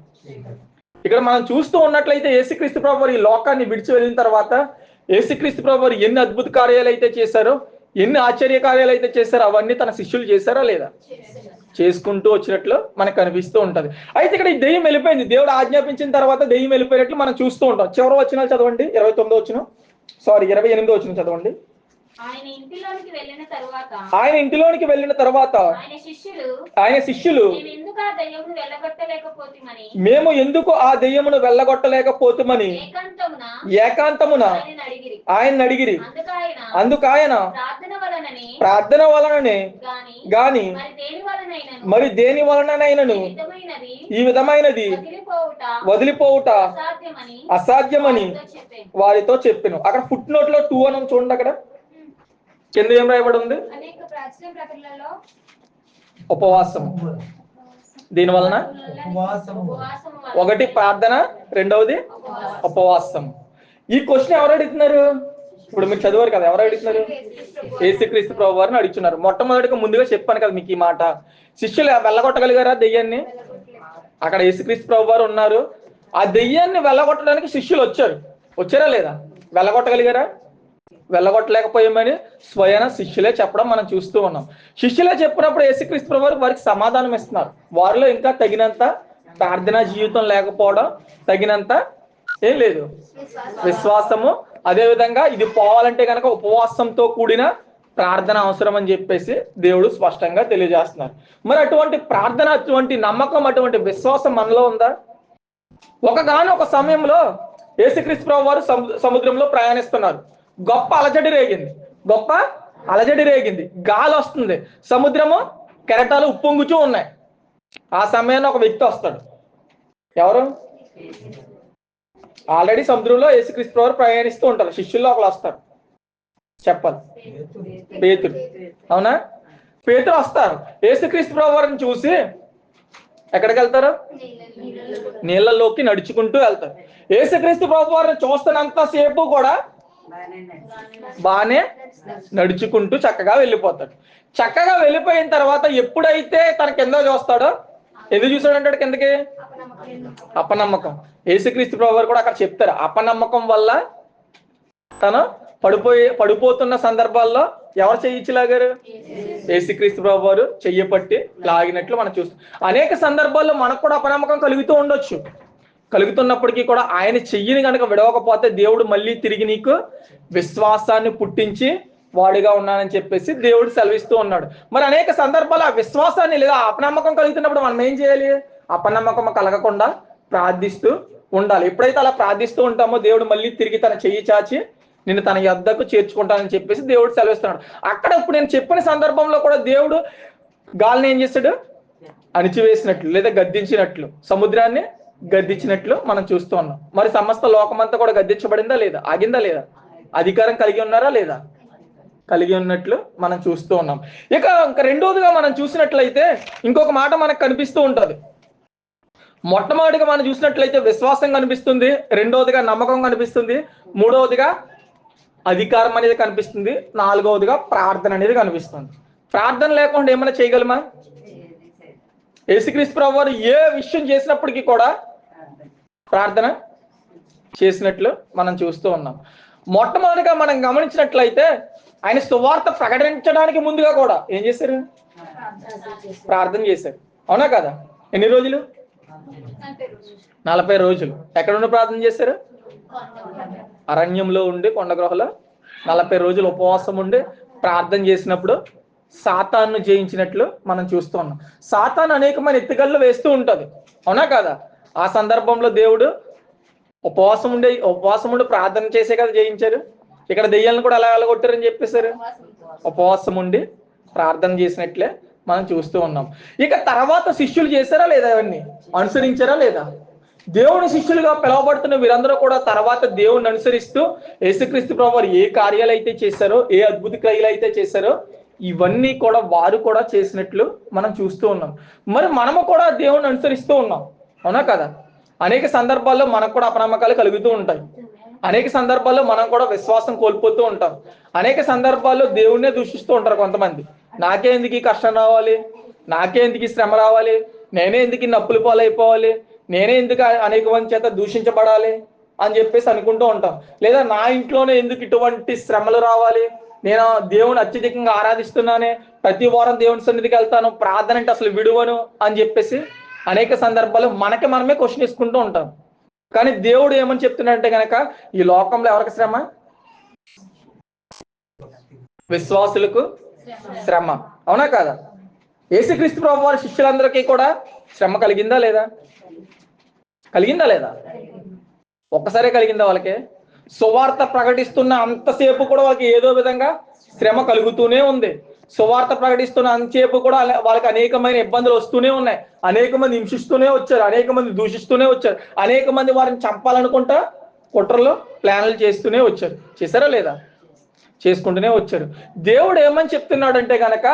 ఇక్కడ మనం చూస్తూ ఉన్నట్లయితే యేసుక్రీస్తు ప్రభువారు ఈ లోకాన్ని విడిచి వెళ్ళిన తర్వాత యేసుక్రీస్తు ప్రభువారు ఎన్ని అద్భుత కార్యాలు అయితే చేశారో, ఎన్ని ఆశ్చర్య కార్యాలు అయితే చేశారో అవన్నీ తన శిష్యులు చేశారా లేదా? చేసుకుంటూ వచ్చినట్లు మనకు కనిపిస్తూ ఉంటది. అయితే ఇక్కడ ఈ దెయ్యం వెళ్ళిపోయింది. దేవుడు ఆజ్ఞాపించిన తర్వాత దెయ్యం వెళ్ళిపోయినట్లు మనం చూస్తూ ఉంటాం. చివరి వచనాలు చదవండి. 28వ వచనం చదవండి. ఆయన ఇంటిలోనికి వెళ్ళిన తరువాత ఆయన శిష్యులు మేము ఎందుకు ఆ దెయ్యమును వెళ్ళగొట్టలేకపోతుమని ఏకాంతమున ఆయన అడిగిరి. అందుకు ఆయన ప్రార్థన వలననే గాని మరి దేని వలననైనను ఈ విధమైనది వదిలిపోవుట అసాధ్యమని వారితో చెప్పెను. అక్కడ ఫుట్ నోట్ లో 2 అని చూడండి. అక్కడ కింద ఏం రాయబడి ఉంది? ఉపవాసం. దీని వలన ఒకటి ప్రార్థన, రెండవది ఉపవాసం. ఈ క్వశ్చన్ ఎవరు అడుగుతున్నారు? ఇప్పుడు మీరు చదివారు కదా, ఎవరు అడుగుతున్నారు? యేసుక్రీస్తు ప్రభు వారిని అడుగుతున్నారు. మొట్టమొదటిగా ముందుగా చెప్పాను కదా మీకు ఈ మాట. శిష్యులు వెళ్ళగొట్టగలిగారా దెయ్యాన్ని? అక్కడ యేసుక్రీస్తు ప్రభు వారు ఉన్నారు. ఆ దెయ్యాన్ని వెళ్ళగొట్టడానికి శిష్యులు వచ్చారా లేదా? వెళ్ళగొట్టగలిగారా? వెళ్ళగొట్టలేకపోయామని స్వయాన శిష్యులే చెప్పడం మనం చూస్తూ ఉన్నాం. శిష్యులే చెప్పినప్పుడు యేసుక్రీస్తు ప్రభువు వారికి సమాధానం ఇస్తున్నారు. వారిలో ఇంకా తగినంత ప్రార్థనా జీవితం లేకపోవడం, తగినంత ఏం లేదు విశ్వాసము. అదే విధంగా ఇది పోవాలంటే కనుక ఉపవాసంతో కూడిన ప్రార్థన అవసరం అని చెప్పేసి దేవుడు స్పష్టంగా తెలియజేస్తున్నారు. మరి అటువంటి ప్రార్థన, అటువంటి నమ్మకం, అటువంటి విశ్వాసం మనలో ఉందా? ఒక సమయంలో యేసుక్రీస్తు ప్రభువు వారు సముద్రంలో ప్రయాణిస్తున్నారు. గొప్ప అలజడి రేగింది. గాలి వస్తుంది. సముద్రము కెరటాలు ఉప్పొంగుచూ ఉన్నాయి. ఆ సమయాన్ని ఒక వ్యక్తి వస్తాడు. ఎవరు? ఆల్రెడీ సముద్రంలో యేసుక్రీస్తు ప్రభువు ప్రయాణిస్తూ ఉంటారు. శిష్యుల్లో ఒకరు వస్తారు. చెప్పాలి, పేతురు. అవునా? పేతురు వస్తారు. యేసుక్రీస్తు ప్రభువు వారిని చూసి ఎక్కడికి వెళ్తారు? నీళ్ళలోకి నడుచుకుంటూ వెళ్తారు. యేసుక్రీస్తు ప్రభువు వారిని చూస్తున్నంతసేపు కూడా బానే నడుచుకుంటూ చక్కగా వెళ్ళిపోతాడు. చక్కగా వెళ్ళిపోయిన తర్వాత ఎప్పుడైతే తన కింద చూస్తాడో, ఎందుకు చూసాడంటాడు కిందకి? అపనమ్మకం. యేసుక్రీస్తు ప్రభువు వారు కూడా అక్కడ చెప్తారు, అపనమ్మకం వల్ల తను పడిపోతున్న సందర్భాల్లో ఎవరు చెయ్యిచ్చి లాగారు? యేసుక్రీస్తు ప్రభువు వారు చెయ్యి పట్టి లాగినట్లు మనం చూస్తాం. అనేక సందర్భాల్లో మనకు కూడా అపనమ్మకం కలుగుతున్నప్పటికీ కూడా ఆయన చెయ్యిని కనుక విడవకపోతే దేవుడు మళ్ళీ తిరిగి నీకు విశ్వాసాన్ని పుట్టించి వాడిగా ఉన్నానని చెప్పేసి దేవుడు సెలవిస్తూ ఉన్నాడు. మరి అనేక సందర్భాలు ఆ విశ్వాసాన్ని లేదా అపనమ్మకం కలుగుతున్నప్పుడు మనం ఏం చేయాలి? అపనమ్మకం కలగకుండా ప్రార్థిస్తూ ఉండాలి. ఎప్పుడైతే అలా ప్రార్థిస్తూ ఉంటామో దేవుడు మళ్ళీ తిరిగి తన చెయ్యి చాచి నిన్ను తన యొద్దకు చేర్చుకుంటానని చెప్పేసి దేవుడు సెలవిస్తున్నాడు. అక్కడ ఇప్పుడు నేను చెప్పిన సందర్భంలో కూడా దేవుడు గాలిని ఏం చేశాడు? అణిచివేసినట్లు లేదా గద్దించినట్లు, సముద్రాన్ని గద్దించినట్లు మనం చూస్తూ ఉన్నాం. మరి సమస్త లోకమంతా కూడా గద్దించబడిందా లేదా? ఆగిందా లేదా? అధికారం కలిగి ఉన్నారా లేదా? కలిగి ఉన్నట్లు మనం చూస్తూ ఉన్నాం. ఇక రెండోదిగా మనం చూసినట్లయితే ఇంకొక మాట మనకు కనిపిస్తూ ఉంటది. మొట్టమొదటిగా మనం చూసినట్లయితే విశ్వాసం కనిపిస్తుంది, రెండవదిగా నమ్మకం కనిపిస్తుంది, మూడవదిగా అధికారం అనేది కనిపిస్తుంది, నాలుగవదిగా ప్రార్థన అనేది కనిపిస్తుంది. ప్రార్థన లేకుండా ఏమైనా చేయగలమా? యేసుక్రీస్తు ప్రభువు వారు ఏ విషయం చేసినప్పటికీ కూడా ప్రార్థన చేసినట్లు మనం చూస్తూ ఉన్నాం. మొట్టమొదటిగా మనం గమనించినట్లయితే ఆయన సువార్త ప్రకటించడానికి ముందుగా కూడా ఏం చేశారు? ప్రార్థన చేశారు. అవునా కదా? ఎన్ని రోజులు? 40 రోజులు. ఎక్కడ ఉండి ప్రార్థన చేశారు? అరణ్యంలో ఉండి కొండ గృహలో 40 రోజులు ఉపవాసం ఉండి ప్రార్థన చేసినప్పుడు సాతాను జయించినట్లు మనం చూస్తూ ఉన్నాం. సాతాను అనేకమైన ఎత్తుగళ్ళు వేస్తూ ఉంటది. అవునా కదా? ఆ సందర్భంలో దేవుడు ఉపవాసం ఉండి ప్రార్థన చేసే కదా జయించారు. ఇక్కడ దెయ్యాలను కూడా ఎలా వెళ్ళగొట్టారని చెప్పేశారు? ఉపవాసం ఉండి ప్రార్థన చేసినట్లే మనం చూస్తూ ఉన్నాం. ఇక తర్వాత శిష్యులు చేశారా లేదా? అవన్నీ అనుసరించారా లేదా? దేవుని శిష్యులుగా పిలువబడుతున్న వీరందరూ కూడా తర్వాత దేవుణ్ణి అనుసరిస్తూ యేసుక్రీస్తు ప్రభువారు ఏ కార్యాలు అయితే చేశారో, ఏ అద్భుత క్రియలు అయితే చేశారో ఇవన్నీ కూడా వారు కూడా చేసినట్లు మనం చూస్తూ ఉన్నాం. మరి మనము కూడా దేవుణ్ణి అనుసరిస్తూ ఉన్నాం, అవునా కదా? అనేక సందర్భాల్లో మనకు కూడా అపనమ్మకాలు కలుగుతూ ఉంటాయి. అనేక సందర్భాల్లో మనం కూడా విశ్వాసం కోల్పోతూ ఉంటాం. అనేక సందర్భాల్లో దేవుణ్ణే దూషిస్తూ ఉంటారు కొంతమంది. నాకే ఎందుకు ఈ కష్టం రావాలి, నాకే ఎందుకు ఈ శ్రమ రావాలి, నేనే ఎందుకు ఈ నప్పులు పాలైపోవాలి, నేనే ఎందుకు అనేక మంది చేత దూషించబడాలి అని చెప్పేసి అనుకుంటూ ఉంటాం. లేదా నా ఇంట్లోనే ఎందుకు ఇటువంటి శ్రమలు రావాలి, నేను దేవుని అత్యధికంగా ఆరాధిస్తున్నానే, ప్రతి వారం దేవుని సన్నిధికి వెళ్తాను, ప్రార్థన అంటే అసలు విడువను అని చెప్పేసి అనేక సందర్భాలు మనకి మనమే క్వశ్చన్ వేసుకుంటూ ఉంటాం. కానీ దేవుడు ఏమని చెప్తున్నాడంటే కనుక, ఈ లోకంలో ఎవరికి శ్రమ? విశ్వాసులకు శ్రమ, అవునా కదా? యేసుక్రీస్తు ప్రభు వారి శిష్యులందరికీ కూడా శ్రమ కలిగిందా లేదా? కలిగిందా లేదా? ఒక్కసారే కలిగిందా వాళ్ళకి? సువార్త ప్రకటిస్తున్న అంతసేపు కూడా వాళ్ళకి ఏదో విధంగా శ్రమ కలుగుతూనే ఉంది. సువార్త ప్రకటిస్తున్న అంతసేపు కూడా వాళ్ళకి అనేకమైన ఇబ్బందులు వస్తూనే ఉన్నాయి. అనేక మంది హింసిస్తూనే వచ్చారు, అనేక మంది దూషిస్తూనే వచ్చారు, అనేక మంది వారిని చంపాలనుకుంటా కుట్రలు ప్లాన్లు చేస్తూనే వచ్చారు. చేశారా లేదా? చేసుకుంటూనే వచ్చారు. దేవుడు ఏమని చెప్తున్నాడంటే గనక,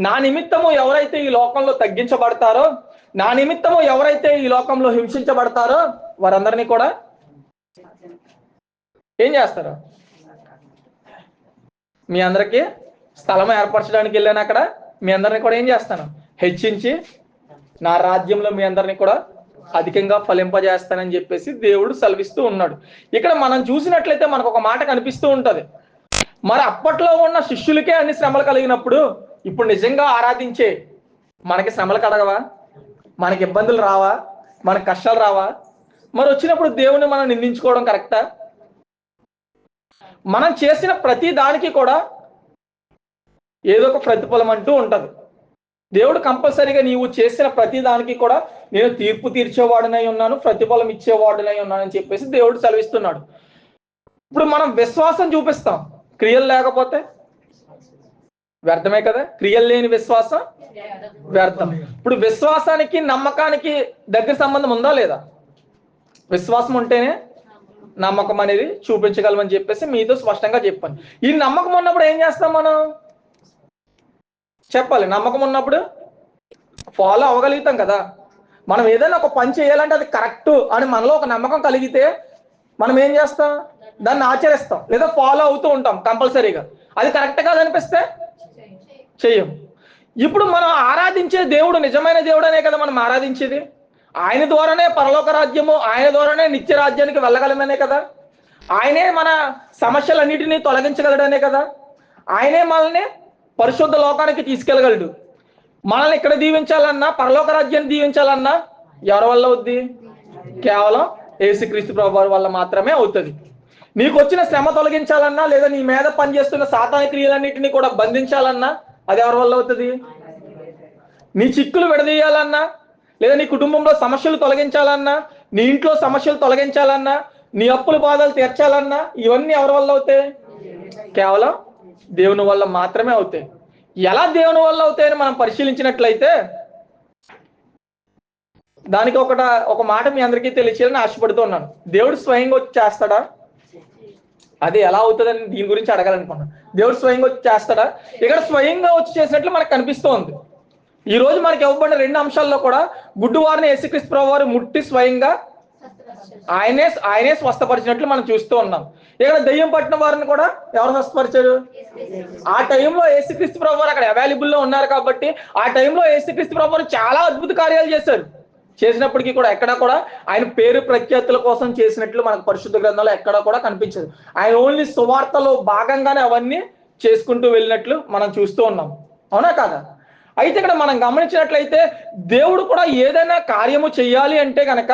నా నిమిత్తము ఎవరైతే ఈ లోకంలో తగ్గించబడతారో, నా నిమిత్తము ఎవరైతే ఈ లోకంలో హింసించబడతారో వారందరినీ కూడా ఏం చేస్తారు? మీ అందరికీ స్థలం ఏర్పరచడానికి వెళ్ళాను, అక్కడ మీ అందరినీ కూడా ఏం చేస్తాను? హెచ్చించి నా రాజ్యంలో మీ అందరినీ కూడా అధికంగా ఫలింపజేస్తానని చెప్పేసి దేవుడు సెలవిస్తూ ఉన్నాడు. ఇక్కడ మనం చూసినట్లయితే మనకు ఒక మాట కనిపిస్తూ ఉంటది. మరి అప్పట్లో ఉన్న శిష్యులకే అన్ని శ్రమలు కలిగినప్పుడు ఇప్పుడు నిజంగా ఆరాధించే మనకి శ్రమలు కలగవా? మనకి ఇబ్బందులు రావా? మనకి కష్టాలు రావా? మరి వచ్చినప్పుడు దేవుని మనం నిందించుకోవడం కరెక్టా? మనం చేసిన ప్రతి దానికి కూడా ఏదో ఒక ప్రతిఫలం అంటూ ఉంటది. దేవుడు కంపల్సరీగా నీవు చేసిన ప్రతి దానికి కూడా నేను తీర్పు తీర్చేవాడినై ఉన్నాను, ప్రతిఫలం ఇచ్చేవాడినై ఉన్నాను అని చెప్పేసి దేవుడు సెలవిస్తున్నాడు. ఇప్పుడు మనం విశ్వాసం చూపిస్తాం, క్రియలు లేకపోతే వ్యర్థమే కదా? క్రియలు లేని విశ్వాసం వ్యర్థం. ఇప్పుడు విశ్వాసానికి నమ్మకానికి దగ్గర సంబంధం ఉందా లేదా? విశ్వాసం ఉంటేనే నమ్మకం అనేది చూపించగలమని చెప్పేసి మీతో స్పష్టంగా చెప్పాను. ఈ నమ్మకం ఉన్నప్పుడు ఏం చేస్తాం మనం? చెప్పాలి. నమ్మకం ఉన్నప్పుడు ఫాలో అవ్వగలుగుతాం కదా. మనం ఏదైనా ఒక పని చేయాలంటే అది కరెక్ట్ అని మనలో ఒక నమ్మకం కలిగితే మనం ఏం చేస్తాం? దాన్ని ఆచరిస్తాం, లేదా ఫాలో అవుతూ ఉంటాం కంపల్సరీగా. అది కరెక్ట్ కాదనిపిస్తే చెయ్యం. ఇప్పుడు మనం ఆరాధించే దేవుడు నిజమైన దేవుడు అనే కదా మనం ఆరాధించేది. ఆయన ద్వారానే పరలోక రాజ్యము, ఆయన ద్వారానే నిత్య రాజ్యానికి వెళ్ళగలమనే కదా. ఆయనే మన సమస్యలన్నిటినీ తొలగించగలడనే కదా. ఆయనే మనల్ని పరిశుద్ధ లోకానికి తీసుకెళ్ళగలడు. మనల్ని ఇక్కడ దీవించాలన్నా, పరలోక రాజ్యాన్ని దీవించాలన్నా ఎవరి వల్ల అవుద్ది? కేవలం యేసుక్రీస్తు ప్రభువారి వల్ల మాత్రమే అవుతుంది. నీకు వచ్చిన శ్రమ తొలగించాలన్నా, లేదా నీ మీద పనిచేస్తున్న సాతాను క్రియలన్నిటినీ కూడా బంధించాలన్నా అది ఎవరి వల్ల అవుతుంది? నీ చిక్కులు విడదీయాలన్నా, లేదా నీ కుటుంబంలో సమస్యలు తొలగించాలన్నా, నీ ఇంట్లో సమస్యలు తొలగించాలన్నా, నీ అప్పుల బాధలు తీర్చాలన్నా ఇవన్నీ ఎవరి వల్ల అవుతాయి? కేవలం దేవుని వల్ల మాత్రమే అవుతాయి. ఎలా దేవుని వల్ల అవుతాయని మనం పరిశీలించినట్లయితే దానికి ఒక మాట మీ అందరికీ తెలియాలని ఆశపడుతూ ఉన్నాను. దేవుడు స్వయంగా వచ్చి చేస్తాడా? అది ఎలా అవుతుందని దీని గురించి అడగాలనుకున్నాను. దేవుడు స్వయంగా వచ్చి చేస్తాడా? ఇక్కడ స్వయంగా వచ్చి చేసినట్లు మనకు కనిపిస్తూ ఉంది. ఈ రోజు మనకి ఇవ్వబడిన 2 అంశాల్లో కూడా గుడ్డివారిని యేసుక్రీస్తు ప్రభువారు ముట్టి స్వయంగా ఆయనే స్వస్థపరిచినట్లు మనం చూస్తూ ఉన్నాం. ఇక్కడ దెయ్యం పట్టిన వారిని కూడా ఎవరు స్వస్థపరిచారు? ఆ టైంలో యేసుక్రీస్తు ప్రభువారు అక్కడ అవైలబుల్లో ఉన్నారు కాబట్టి ఆ టైంలో యేసుక్రీస్తు ప్రభువారు చాలా అద్భుత కార్యాలు చేశారు. చేసినప్పటికీ కూడా ఎక్కడా కూడా ఆయన పేరు ప్రఖ్యాతుల కోసం చేసినట్లు మనకు పరిశుద్ధ గ్రంథంలో ఎక్కడా కూడా కనిపించదు. ఆయన ఓన్లీ సువార్తలో భాగంగానే అవన్నీ చేసుకుంటూ వెళ్ళినట్లు మనం చూస్తూ ఉన్నాం, అవునా కాదా? అయితే ఇక్కడ మనం గమనించినట్లయితే దేవుడు కూడా ఏదైనా కార్యము చెయ్యాలి అంటే కనుక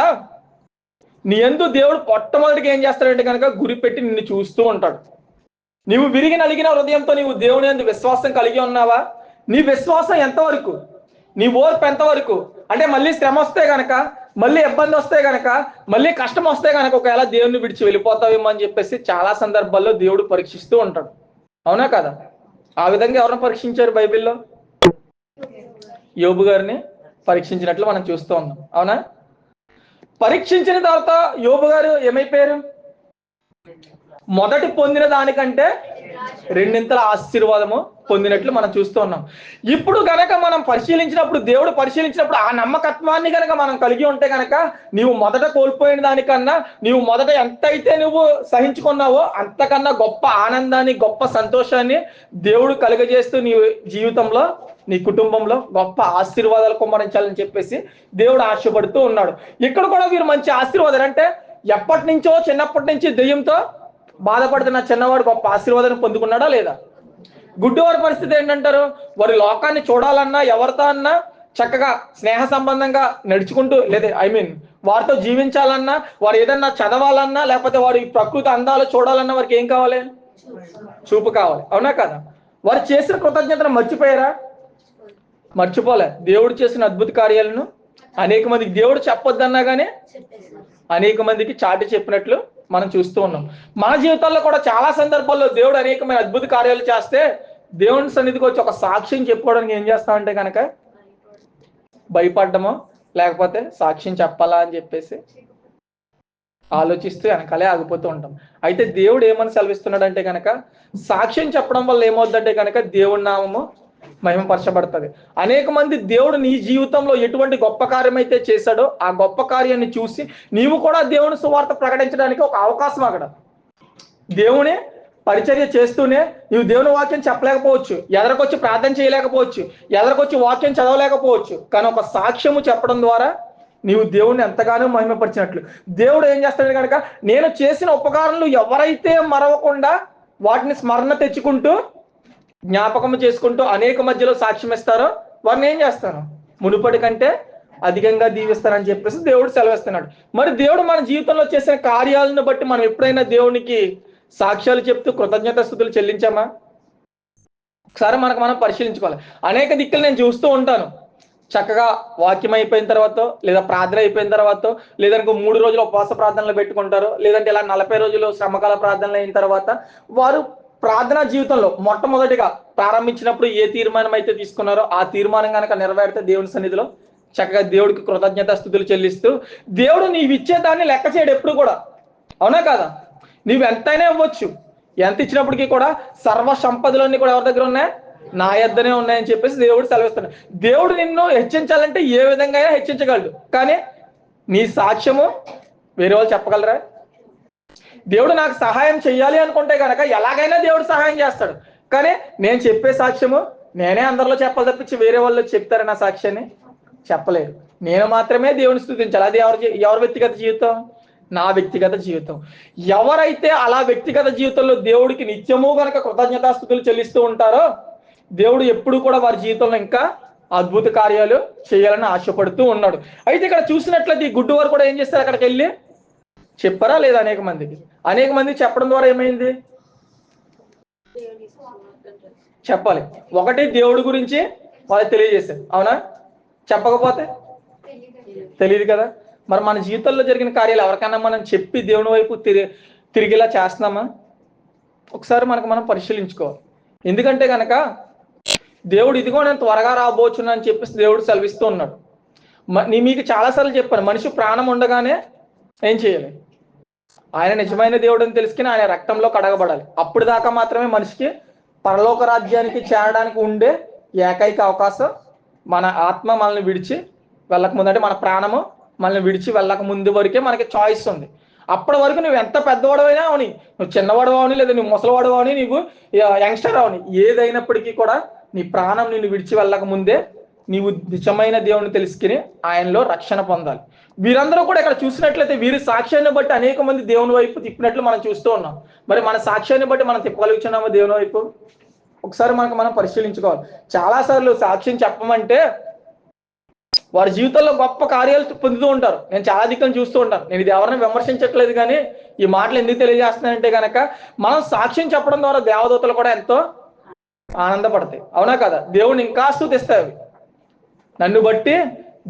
నీ యందు దేవుడు మొట్టమొదటిగా ఏం చేస్తాడంటే కనుక గురి పెట్టి నిన్ను చూస్తూ ఉంటాడు. నీవు విరిగి నలిగిన హృదయంతో నీవు దేవుని యందు విశ్వాసం కలిగి ఉన్నావా? నీ విశ్వాసం ఎంతవరకు? నీ ఓర్పు ఎంతవరకు? అంటే మళ్ళీ శ్రమ వస్తే గనక, మళ్ళీ ఇబ్బంది వస్తే గనక, మళ్ళీ కష్టం వస్తే గనక ఒకవేళ దేవుని విడిచి వెళ్ళిపోతావేమో అని చెప్పేసి చాలా సందర్భాల్లో దేవుడు పరీక్షిస్తూ ఉంటాడు, అవునా కదా? ఆ విధంగా ఎవరిని పరీక్షించారు బైబిల్లో? యోబు గారిని పరీక్షించినట్లు మనం చూస్తూ ఉన్నాం. అవునా? పరీక్షించిన తర్వాత యోబు గారు ఏమైపోయారు? మొదటి పొందిన దానికంటే రెండింతల ఆశీర్వాదము పొందినట్లు మనం చూస్తూ ఉన్నాం. ఇప్పుడు గనక మనం పరిశీలించినప్పుడు, దేవుడు పరిశీలించినప్పుడు ఆ నమ్మకత్వాన్ని గనక మనం కలిగి ఉంటే గనక నీవు మొదట కోల్పోయిన దానికన్నా, నీవు మొదట ఎంతైతే నువ్వు సహించుకున్నావో అంతకన్నా గొప్ప ఆనందాన్ని, గొప్ప సంతోషాన్ని దేవుడు కలుగజేస్తూ నీ జీవితంలో, నీ కుటుంబంలో గొప్ప ఆశీర్వాదాలు కుమ్మరించాలని చెప్పేసి దేవుడు ఆశపడుతూ ఉన్నాడు. ఇక్కడ కూడా వీరు మంచి ఆశీర్వాదాలు, అంటే ఎప్పటి నుంచో చిన్నప్పటి నుంచి దెయ్యంతో బాధపడుతున్న చిన్నవాడు గొప్ప ఆశీర్వాదాన్ని పొందుకున్నాడా లేదా? గుడ్డివారి పరిస్థితి ఏంటంటారు? వారి లోకాన్ని చూడాలన్నా, ఎవరితో అన్నా చక్కగా స్నేహ సంబంధంగా నడుచుకుంటూ, లేదా వారితో జీవించాలన్నా, వారు ఏదన్నా చదవాలన్నా, లేకపోతే వారి ప్రకృతి అందాలు చూడాలన్నా వారికి ఏం కావాలి? చూపు కావాలి. అవునా కదా? వారు చేసిన కృతజ్ఞతను మర్చిపోయారా? మర్చిపోలే. దేవుడు చేసిన అద్భుత కార్యాలను అనేక మందికి దేవుడు చెప్పొద్దన్నా కానీ అనేక మందికి చాటి చెప్పినట్లు మనం చూస్తూ ఉన్నాం. మన జీవితాల్లో కూడా చాలా సందర్భాల్లో దేవుడు అనేకమైన అద్భుత కార్యాలు చేస్తే దేవుని సన్నిధికి వచ్చి ఒక సాక్ష్యం చెప్పుకోవడానికి ఏం చేస్తామంటే కనుక భయపడ్డమో, లేకపోతే సాక్ష్యం చెప్పాలా అని చెప్పేసి ఆలోచిస్తూ వెనకాలే ఆగిపోతూ ఉంటాం. అయితే దేవుడు ఏమని సెలవిస్తున్నాడు అంటే కనుక, సాక్ష్యం చెప్పడం వల్ల ఏమవుతుందంటే కనుక దేవుడి నామము మహిమపరచబడుతుంది. అనేక మంది దేవుడు నీ జీవితంలో ఎటువంటి గొప్ప కార్యం అయితే చేశాడో ఆ గొప్ప కార్యాన్ని చూసి నీవు కూడా దేవుని సువార్త ప్రకటించడానికి ఒక అవకాశం. అక్కడ దేవుని పరిచర్య చేస్తూనే నీవు దేవుని వాక్యం చెప్పలేకపోవచ్చు, ఎదరకొచ్చి ప్రార్థన చేయలేకపోవచ్చు, ఎదరకొచ్చి వాక్యం చదవలేకపోవచ్చు, కానీ ఒక సాక్ష్యము చెప్పడం ద్వారా నీవు దేవుణ్ణి ఎంతగానో మహిమపరిచినట్లు. దేవుడు ఏం చేస్తాడు కనుక, నేను చేసిన ఉపకారాలు ఎవరైతే మరవకుండా వాటిని స్మరణ తెచ్చుకుంటూ, జ్ఞాపకం చేసుకుంటూ అనేక మధ్యలో సాక్ష్యం ఇస్తారో వారిని ఏం చేస్తాను? మునుపటి కంటే అధికంగా దీవిస్తానని చెప్పేసి దేవుడు సెలవిస్తున్నాడు. మరి దేవుడు మన జీవితంలో చేసిన కార్యాలను బట్టి మనం ఎప్పుడైనా దేవునికి సాక్ష్యాలు చెప్తూ కృతజ్ఞతాస్తుతులు చెల్లించామా? ఒకసారి మనం పరిశీలించుకోవాలి. అనేక దిక్కులు నేను చూస్తూ ఉంటాను. చక్కగా వాక్యం అయిపోయిన తర్వాత, లేదా ప్రార్థన అయిపోయిన తర్వాత, లేదంటే 3 రోజులు ఉపవాస ప్రార్థనలు పెట్టుకుంటారు, లేదంటే ఇలా 40 రోజులు శ్రమకాల ప్రార్థనలు అయిన తర్వాత వారు ప్రార్థనా జీవితంలో మొట్టమొదటిగా ప్రారంభించినప్పుడు ఏ తీర్మానం అయితే తీసుకున్నారో ఆ తీర్మానం కనుక నెరవేరితే దేవుని సన్నిధిలో చక్కగా దేవుడికి కృతజ్ఞతాస్తుతులు చెల్లిస్తూ, దేవుడు నీవు ఇచ్చేదాన్ని లెక్క చేయడు ఎప్పుడు కూడా. అవునా కదా? నీవు ఎంతైనా ఇవ్వచ్చు, ఎంత ఇచ్చినప్పటికీ కూడా సర్వ సంపదలన్నీ కూడా ఎవరి దగ్గర ఉన్నాయి? నా యొద్దనే ఉన్నాయని చెప్పేసి దేవుడు సెలవిస్తున్నాడు. దేవుడు నిన్ను హెచ్చించాలంటే ఏ విధంగా అయినా హెచ్చించగలడు, కానీ నీ సాక్ష్యము వేరే వాళ్ళు చెప్పగలరా? దేవుడు నాకు సహాయం చెయ్యాలి అనుకుంటే కనుక ఎలాగైనా దేవుడు సహాయం చేస్తాడు, కానీ నేను చెప్పే సాక్ష్యము నేనే అందరిలో చెప్పాలి తప్పించి వేరే వాళ్ళు చెప్తారు నా సాక్ష్యాన్ని చెప్పలేరు. నేను మాత్రమే దేవుని స్తుతించాలి. అది ఎవరి వ్యక్తిగత జీవితం? నా వ్యక్తిగత జీవితం. ఎవరైతే అలా వ్యక్తిగత జీవితంలో దేవుడికి నిత్యము కనుక కృతజ్ఞతాస్తుతులు చెల్లిస్తూ ఉంటారో దేవుడు ఎప్పుడు కూడా వారి జీవితంలో ఇంకా అద్భుత కార్యాలు చేయాలని ఆశపడుతూ ఉన్నాడు. అయితే ఇక్కడ చూసినట్లయితే ఈ గుడ్డు వారు కూడా ఏం చేస్తారు? అక్కడికి వెళ్ళి చెప్పారా లేదా? అనేక మంది చెప్పడం ద్వారా ఏమైంది? చెప్పాలి. ఒకటి దేవుడి గురించి వాళ్ళు తెలియజేశారు. అవునా? చెప్పకపోతే తెలియదు కదా. మరి మన జీవితంలో జరిగిన కార్యాలు ఎవరికైనా మనం చెప్పి దేవుని వైపు తిరిగేలా చేస్తున్నామా? ఒకసారి మనం పరిశీలించుకోవాలి. ఎందుకంటే కనుక దేవుడు ఇదిగో నేను త్వరగా రాబోచున్నా అని చెప్పేసి దేవుడు సెలవిస్తూ ఉన్నాడు. మీకు చాలాసార్లు చెప్పాను, మనిషి ప్రాణం ఉండగానే ఏం చేయాలి? ఆయన నిజమైన దేవుడు అని తెలుసుకుని ఆయన రక్తంలో కడగబడాలి. అప్పుడు దాకా మాత్రమే మనిషికి పరలోక రాజ్యానికి చేరడానికి ఉండే ఏకైక అవకాశం. మన ఆత్మ మనల్ని విడిచి వెళ్ళక ముందు, అంటే మన ప్రాణము మనల్ని విడిచి వెళ్ళక ముందు వరకే మనకి చాయిస్ ఉంది. అప్పటి వరకు నువ్వు ఎంత పెద్దవాడవైనా అవని, నువ్వు చిన్నవాడు అవని, లేదా నువ్వు ముసలివాడు అవని, నీవు యంగ్స్టర్ అవని, ఏదైనప్పటికీ కూడా నీ ప్రాణం నిన్ను విడిచి వెళ్ళక ముందే నీవు నిజమైన దేవుని తెలుసుకుని ఆయనలో రక్షణ పొందాలి. వీరందరూ కూడా ఇక్కడ చూసినట్లయితే వీరి సాక్ష్యాన్ని బట్టి అనేక మంది దేవుని వైపు తిప్పినట్లు మనం చూస్తూ ఉన్నాం. మరి మన సాక్ష్యాన్ని బట్టి మనం తిప్పగలుగుతున్నామా దేవుని వైపు? ఒకసారి మనం పరిశీలించుకోవాలి. చాలాసార్లు సాక్ష్యం చెప్పమంటే వారి జీవితంలో గొప్ప కార్యాలు పొందుతూ ఉంటారు. నేను చాలా దిక్కులను చూస్తూ ఉంటాను. నేను ఇది ఎవరిని విమర్శించట్లేదు, కానీ ఈ మాటలు ఎందుకు తెలియజేస్తున్నాయంటే కనుక మనం సాక్ష్యం చెప్పడం ద్వారా దేవదూతలు కూడా ఎంతో ఆనందపడతాయి. అవునా కదా? దేవుని ఇంకా స్తుతిస్తాయి. నన్ను బట్టి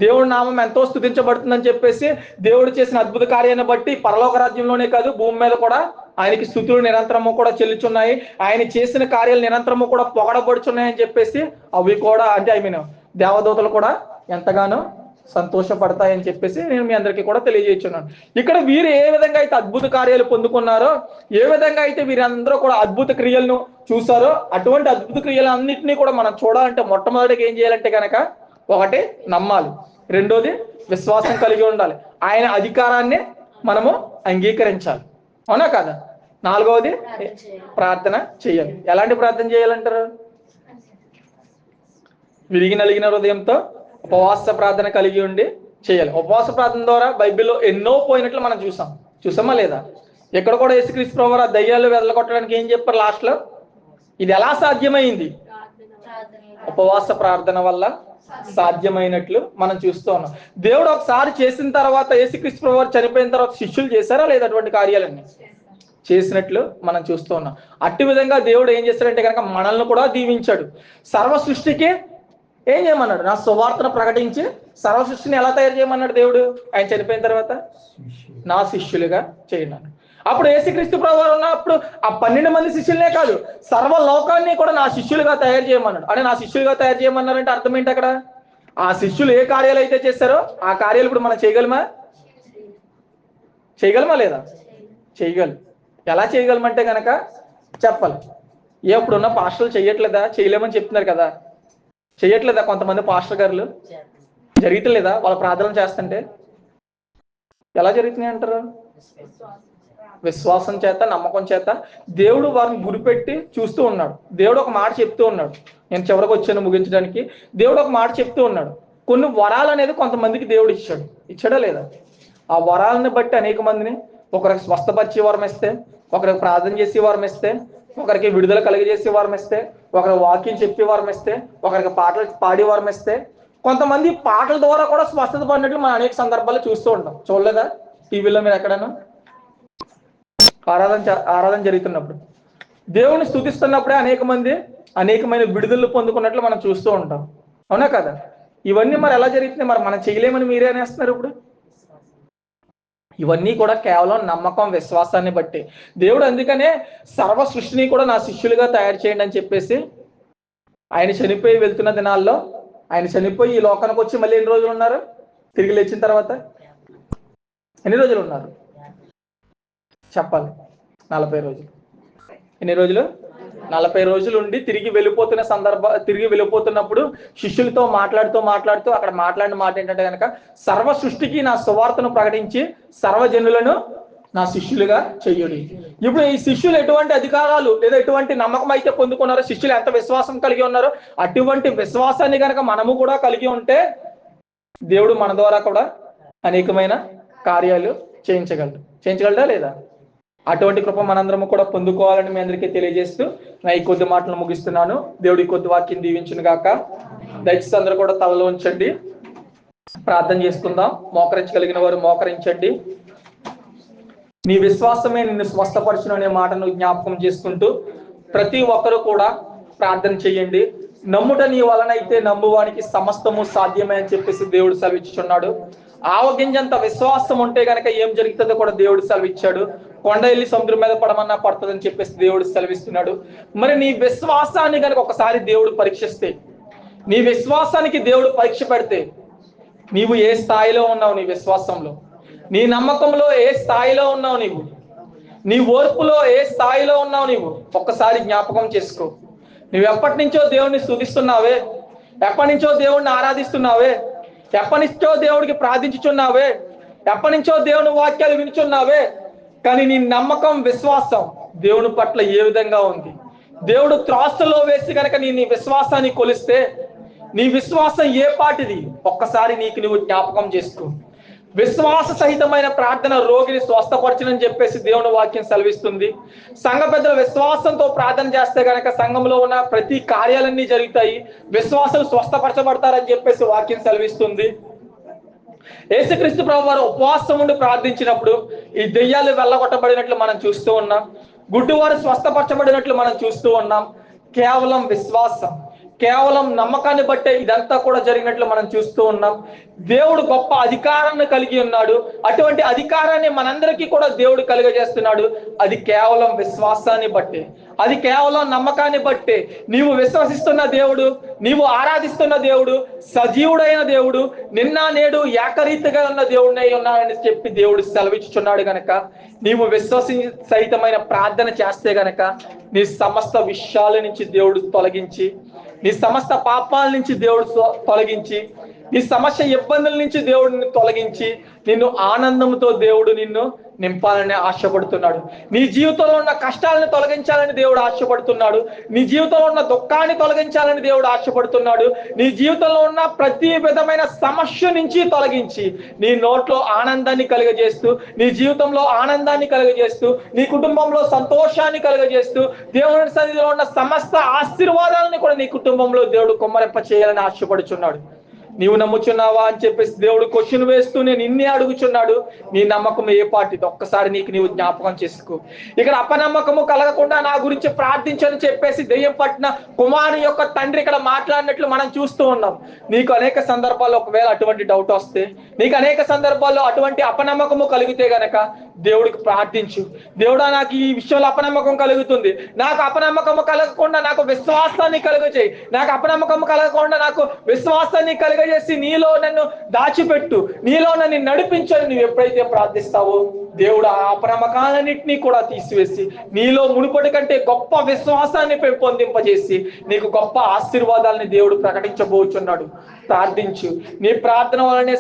దేవుడి నామం ఎంతో స్తుతించబడుతుందని చెప్పేసి దేవుడు చేసిన అద్భుత కార్యాన్ని బట్టి పరలోక రాజ్యంలోనే కాదు భూమి మీద కూడా ఆయనకి స్తుతులు నిరంతరము కూడా చెల్లిచున్నాయి. ఆయన చేసిన కార్యాలు నిరంతరము కూడా పొగడబడుచున్నాయని చెప్పేసి అవి కూడా, అంటే దేవదూతలు కూడా ఎంతగానో సంతోషపడతాయని చెప్పేసి నేను మీ అందరికీ కూడా తెలియజేస్తున్నాను. ఇక్కడ వీరు ఏ విధంగా అయితే అద్భుత కార్యాలు పొందుకున్నారో, ఏ విధంగా అయితే వీరందరూ కూడా అద్భుత క్రియలను చూసారో, అటువంటి అద్భుత క్రియలన్నింటినీ కూడా మనం చూడాలంటే మొట్టమొదటిగా ఏం చేయాలంటే కనుక, ఒకటి నమ్మాలి, రెండోది విశ్వాసం కలిగి ఉండాలి, ఆయన అధికారాన్ని మనము అంగీకరించాలి, అవునా కదా? నాలుగవది ప్రార్థన చేయాలి. ఎలాంటి ప్రార్థన చేయాలంటారు? విరిగి నలిగిన హృదయంతో ఉపవాస ప్రార్థన కలిగి ఉండి చేయాలి. ఉపవాస ప్రార్థన ద్వారా బైబిల్లో ఎన్నో పోయినట్లు మనం చూసామా లేదా? ఎక్కడ కూడా యేసుక్రీస్తు ప్రభువు దయ్యాలు వెళ్ళగొట్టడానికి ఏం చెప్పారు లాస్ట్ లో? ఇది ఎలా సాధ్యమైంది? ఉపవాస ప్రార్థన వల్ల సాధ్యమైనట్లు మనం చూస్తూ ఉన్నాం. దేవుడు ఒకసారి చేసిన తర్వాత, యేసుక్రీస్తు ప్రభువు చనిపోయిన తర్వాత శిష్యులు చేశారా లేదా అటువంటి కార్యాలన్నీ? చేసినట్లు మనం చూస్తూ ఉన్నాం. అట్టి విధంగా దేవుడు ఏం చేశాడంటే కనుక మనల్ని కూడా దీవించాడు. సర్వ సృష్టికి ఏం చేయమన్నాడు? నా సువార్తను ప్రకటించి సర్వ సృష్టిని ఎలా తయారు చేయమన్నాడు దేవుడు? ఆయన చనిపోయిన తర్వాత నా శిష్యులుగా చేయన్నాడు. అప్పుడు యేసుక్రీస్తు ప్రభువు ఉన్నప్పుడు ఆ 12 మంది శిష్యులనే కాదు, సర్వ లోకాన్ని కూడా నా శిష్యులుగా తయారు చేయమన్నాడు. అంటే నా శిష్యులుగా తయారు చేయమన్నారంటే అర్థం ఏంటి అక్కడ? ఆ శిష్యులు ఏ కార్యాలు అయితే చేస్తారో ఆ కార్యాలు ఇప్పుడు మనం చేయగలమా లేదా? చేయగలం. ఎలా చేయగలమంటే కనుక చెప్పాలి. ఇప్పుడున్న పాస్టర్లు చెయ్యట్లేదా? చేయలేమని చెప్తున్నారు కదా, చెయ్యట్లేదా కొంతమంది పాస్టర్ గారులు? జరుగుతలేదా వాళ్ళ ప్రార్థన చేస్తుంటే? ఎలా జరుగుతున్నాయి అంటారు? విశ్వాసం చేత, నమ్మకం చేత దేవుడు వారిని గురిపెట్టి చూస్తూ ఉన్నాడు. దేవుడు ఒక మాట చెప్తూ ఉన్నాడు. నేను చివరికి వచ్చాను ముగించడానికి. దేవుడు ఒక మాట చెప్తూ ఉన్నాడు. కొన్ని వరాలు అనేది కొంతమందికి దేవుడు ఇచ్చాడా లేదా? ఆ వరాలను బట్టి అనేక మందిని, ఒకరికి స్వస్థపరిచే వరం ఇస్తే, ఒకరికి ప్రార్థన చేసే వరం ఇస్తే, ఒకరికి విడుదల కలిగజేసే వరం ఇస్తే, ఒకరికి వాక్యం చెప్పే వరం ఇస్తే, ఒకరికి పాటలు పాడే వరం ఇస్తే, కొంతమంది పాటల ద్వారా కూడా స్వస్థత పడినట్లు మనం అనేక సందర్భాలు చూస్తూ ఉంటాం. చూడలేదా టీవీలో మీరు ఎక్కడైనా? ఆరాధన జరుగుతున్నప్పుడు, దేవుని స్తుతిస్తున్నప్పుడే అనేకమైన విడుదలను పొందుకున్నట్లు మనం చూస్తూ ఉంటాం, అవునా కదా? ఇవన్నీ మరి ఎలా జరుగుతుంది? మరి మనం చేయలేమని మీరే అనేస్తున్నారు ఇప్పుడు. ఇవన్నీ కూడా కేవలం నమ్మకం, విశ్వాసాన్ని బట్టి. దేవుడు అందుకనే సర్వ సృష్టిని కూడా నా శిష్యులుగా తయారు చేయండి అని చెప్పేసి ఆయన చనిపోయి వెళ్తున్న దినాల్లో, ఆయన చనిపోయి ఈ లోకానికి వచ్చి మళ్ళీ ఎన్ని రోజులు ఉన్నారు? తిరిగి లేచిన తర్వాత ఎన్ని రోజులు ఉన్నారు చెప్పాలి? 40 రోజులు. ఎన్ని రోజులు? 40 రోజులు ఉండి తిరిగి వెళ్ళిపోతున్నప్పుడు శిష్యులతో మాట్లాడుతూ అక్కడ మాట్లాడిన మాట ఏంటంటే కనుక, సర్వ సృష్టికి నా సువార్తను ప్రకటించి సర్వజనులను నా శిష్యులుగా చెయ్యుడి. ఇప్పుడు ఈ శిష్యులు ఎటువంటి అధికారాలు లేదా ఎటువంటి నమ్మకం అయితే పొందుకున్నారో, శిష్యులు ఎంత విశ్వాసం కలిగి ఉన్నారో, అటువంటి విశ్వాసాన్ని కనుక మనము కూడా కలిగి ఉంటే దేవుడు మన ద్వారా కూడా అనేకమైన కార్యాలు చేయించగలడా లేదా? అటువంటి కృప మనందరము కూడా పొందుకోవాలని మీ అందరికీ తెలియజేస్తూ నా ఈ కొద్ది మాటలు ముగిస్తున్నాను. దేవుడి కొద్ది వాక్యం దీవించును గాక. దయచేసి అందరూ కూడా తలలో ఉంచండి, ప్రార్థన చేసుకుందాం. మోకరించగలిగిన వారు మోకరించండి. నీ విశ్వాసమే నిన్ను స్వస్థపరచును అనే మాటను జ్ఞాపకం చేసుకుంటూ ప్రతి ఒక్కరు కూడా ప్రార్థన చేయండి. నమ్ముట నీ వలనైతే నమ్మువానికి సమస్తము సాధ్యమే అని చెప్పేసి దేవుడు సెలవిచ్చుచున్నాడు. ఆవగింజంత విశ్వాసం ఉంటే గనక ఏం జరుగుతుందో కూడా దేవుడు సెలవిచ్చాడు. కొండ వెళ్ళి సముద్రం మీద పడమన్నా పడుతుందని చెప్పేసి దేవుడు సెలవిస్తున్నాడు. మరి నీ విశ్వాసాన్ని కనుక ఒకసారి దేవుడు పరీక్షిస్తే, నీ విశ్వాసానికి దేవుడు పరీక్ష పెడితే, నీవు ఏ స్థాయిలో ఉన్నావు? నీ విశ్వాసంలో, నీ నమ్మకంలో ఏ స్థాయిలో ఉన్నావు? నీ ఓర్పులో ఏ స్థాయిలో ఉన్నావు? ఒక్కసారి జ్ఞాపకం చేసుకో. నువ్వు ఎప్పటి నుంచో దేవుడిని స్తుతిస్తున్నావే, ఎప్పటి నుంచో దేవుడిని ఆరాధిస్తున్నావే, ఎప్పటి నుంచో దేవుడికి ప్రార్థించుచున్నావే, ఎప్పటి నుంచో దేవుని వాక్యాలు వినుచున్నావే, కానీ నీ నమ్మకం, విశ్వాసం దేవుని పట్ల ఏ విధంగా ఉంది? దేవుడు త్రాసులో వేసి కనుక నీ విశ్వాసాన్ని కొలిస్తే, నీ విశ్వాసం ఏ పాటిది? ఒక్కసారి నువ్వు జ్ఞాపకం చేసుకో. విశ్వాస సహితమైన ప్రార్థన రోగిని స్వస్థపరచునని చెప్పేసి దేవుని వాక్యం సెలవిస్తుంది. సంఘ పెద్దలు విశ్వాసంతో ప్రార్థన చేస్తే కనుక సంఘంలో ఉన్న ప్రతి కార్యాలన్నీ జరుగుతాయి, విశ్వాసులు స్వస్థపరచబడతారని చెప్పేసి వాక్యం సెలవిస్తుంది. యేసుక్రీస్తు ప్రభువు వారు ఉపవాసం ఉండి ప్రార్థించినప్పుడు ఈ దెయ్యాలు వెళ్ళగొట్టబడినట్లు మనం చూస్తూ ఉన్నాం, గుడ్డివారు స్వస్థపరచబడినట్లు మనం చూస్తూ ఉన్నాం. కేవలం విశ్వాసం, కేవలం నమ్మకాన్ని బట్టే ఇదంతా కూడా జరిగినట్లు మనం చూస్తూ ఉన్నాం. దేవుడు గొప్ప అధికారాన్ని కలిగి ఉన్నాడు. అటువంటి అధికారాన్ని మనందరికీ కూడా దేవుడు కలుగజేస్తున్నాడు. అది కేవలం విశ్వాసాన్ని బట్టే. అది కేవలం నమ్మకాన్ని బట్టే. నీవు విశ్వసిస్తున్న దేవుడు, నీవు ఆరాధిస్తున్న దేవుడు సజీవుడైన దేవుడు, నిన్న నేడు ఏకరీతిగా ఉన్న దేవుడినై ఉన్నాడని చెప్పి దేవుడు సెలవిచ్చుచున్నాడు గనక, నీవు సహితమైన ప్రార్థన చేస్తే గనక నీ సమస్త విషయాల నుంచి దేవుడు తొలగించి, నీ సమస్త పాపాల నుంచి దేవుడు తొలగించి, నీ సమస్య ఇబ్బందుల నుంచి దేవుడిని తొలగించి నిన్ను ఆనందంతో దేవుడు నిన్ను నింపాలని ఆశపడుతున్నాడు. నీ జీవితంలో ఉన్న కష్టాలను తొలగించాలని దేవుడు ఆశపడుతున్నాడు. నీ జీవితంలో ఉన్న దుఃఖాన్ని తొలగించాలని దేవుడు ఆశపడుతున్నాడు. నీ జీవితంలో ఉన్న ప్రతి విధమైన సమస్య నుంచి తొలగించి నీ నోట్లో ఆనందాన్ని కలుగజేస్తూ, నీ జీవితంలో ఆనందాన్ని కలుగజేస్తూ, నీ కుటుంబంలో సంతోషాన్ని కలుగజేస్తూ, దేవుని సన్నిధిలో ఉన్న సమస్త ఆశీర్వాదాలను కూడా నీ కుటుంబంలో దేవుడు కుమ్మరింప చేయాలని ఆశపడుచున్నాడు. నీవు నమ్ముచున్నావా అని చెప్పేసి దేవుడు క్వశ్చన్ వేస్తూ నేను ఇన్ని అడుగుచున్నాడు. నీ నమ్మకం ఏ పార్టీది ఒక్కసారి నీవు జ్ఞాపకం చేసుకో. ఇక్కడ అపనమ్మకము కలగకుండా నా గురించి ప్రార్థించని చెప్పేసి దెయ్యం పట్టిన కుమారుని యొక్క తండ్రి ఇక్కడ మాట్లాడినట్లు మనం చూస్తూ ఉన్నాం. నీకు అనేక సందర్భాల్లో ఒకవేళ అటువంటి డౌట్ వస్తే, నీకు అనేక సందర్భాల్లో అటువంటి అపనమ్మకము కలిగితే గనక దేవుడికి ప్రార్థించు. దేవుడా, నాకు ఈ విషయంలో అపనమ్మకం కలుగుతుంది, నాకు అపనమ్మకము కలగకుండా నాకు విశ్వాసాన్ని కలుగజేయి, నాకు అపనమ్మకము కలగకుండా నాకు విశ్వాసాన్ని కలుగజేసి నీలో నన్ను దాచిపెట్టు, నీలో నన్ను నడిపించని నువ్వు ఎప్పుడైతే ప్రార్థిస్తావో దేవుడు ఆ అపనమ్మకాలన్నింటినీ కూడా తీసివేసి నీలో మునుపటి కంటే గొప్ప విశ్వాసాన్ని పెంపొందింపజేసి నీకు గొప్ప ఆశీర్వాదాలని దేవుడు ప్రకటించబోచున్నాడు. ప్రార్థించు. నీ ప్రార్థన వలనే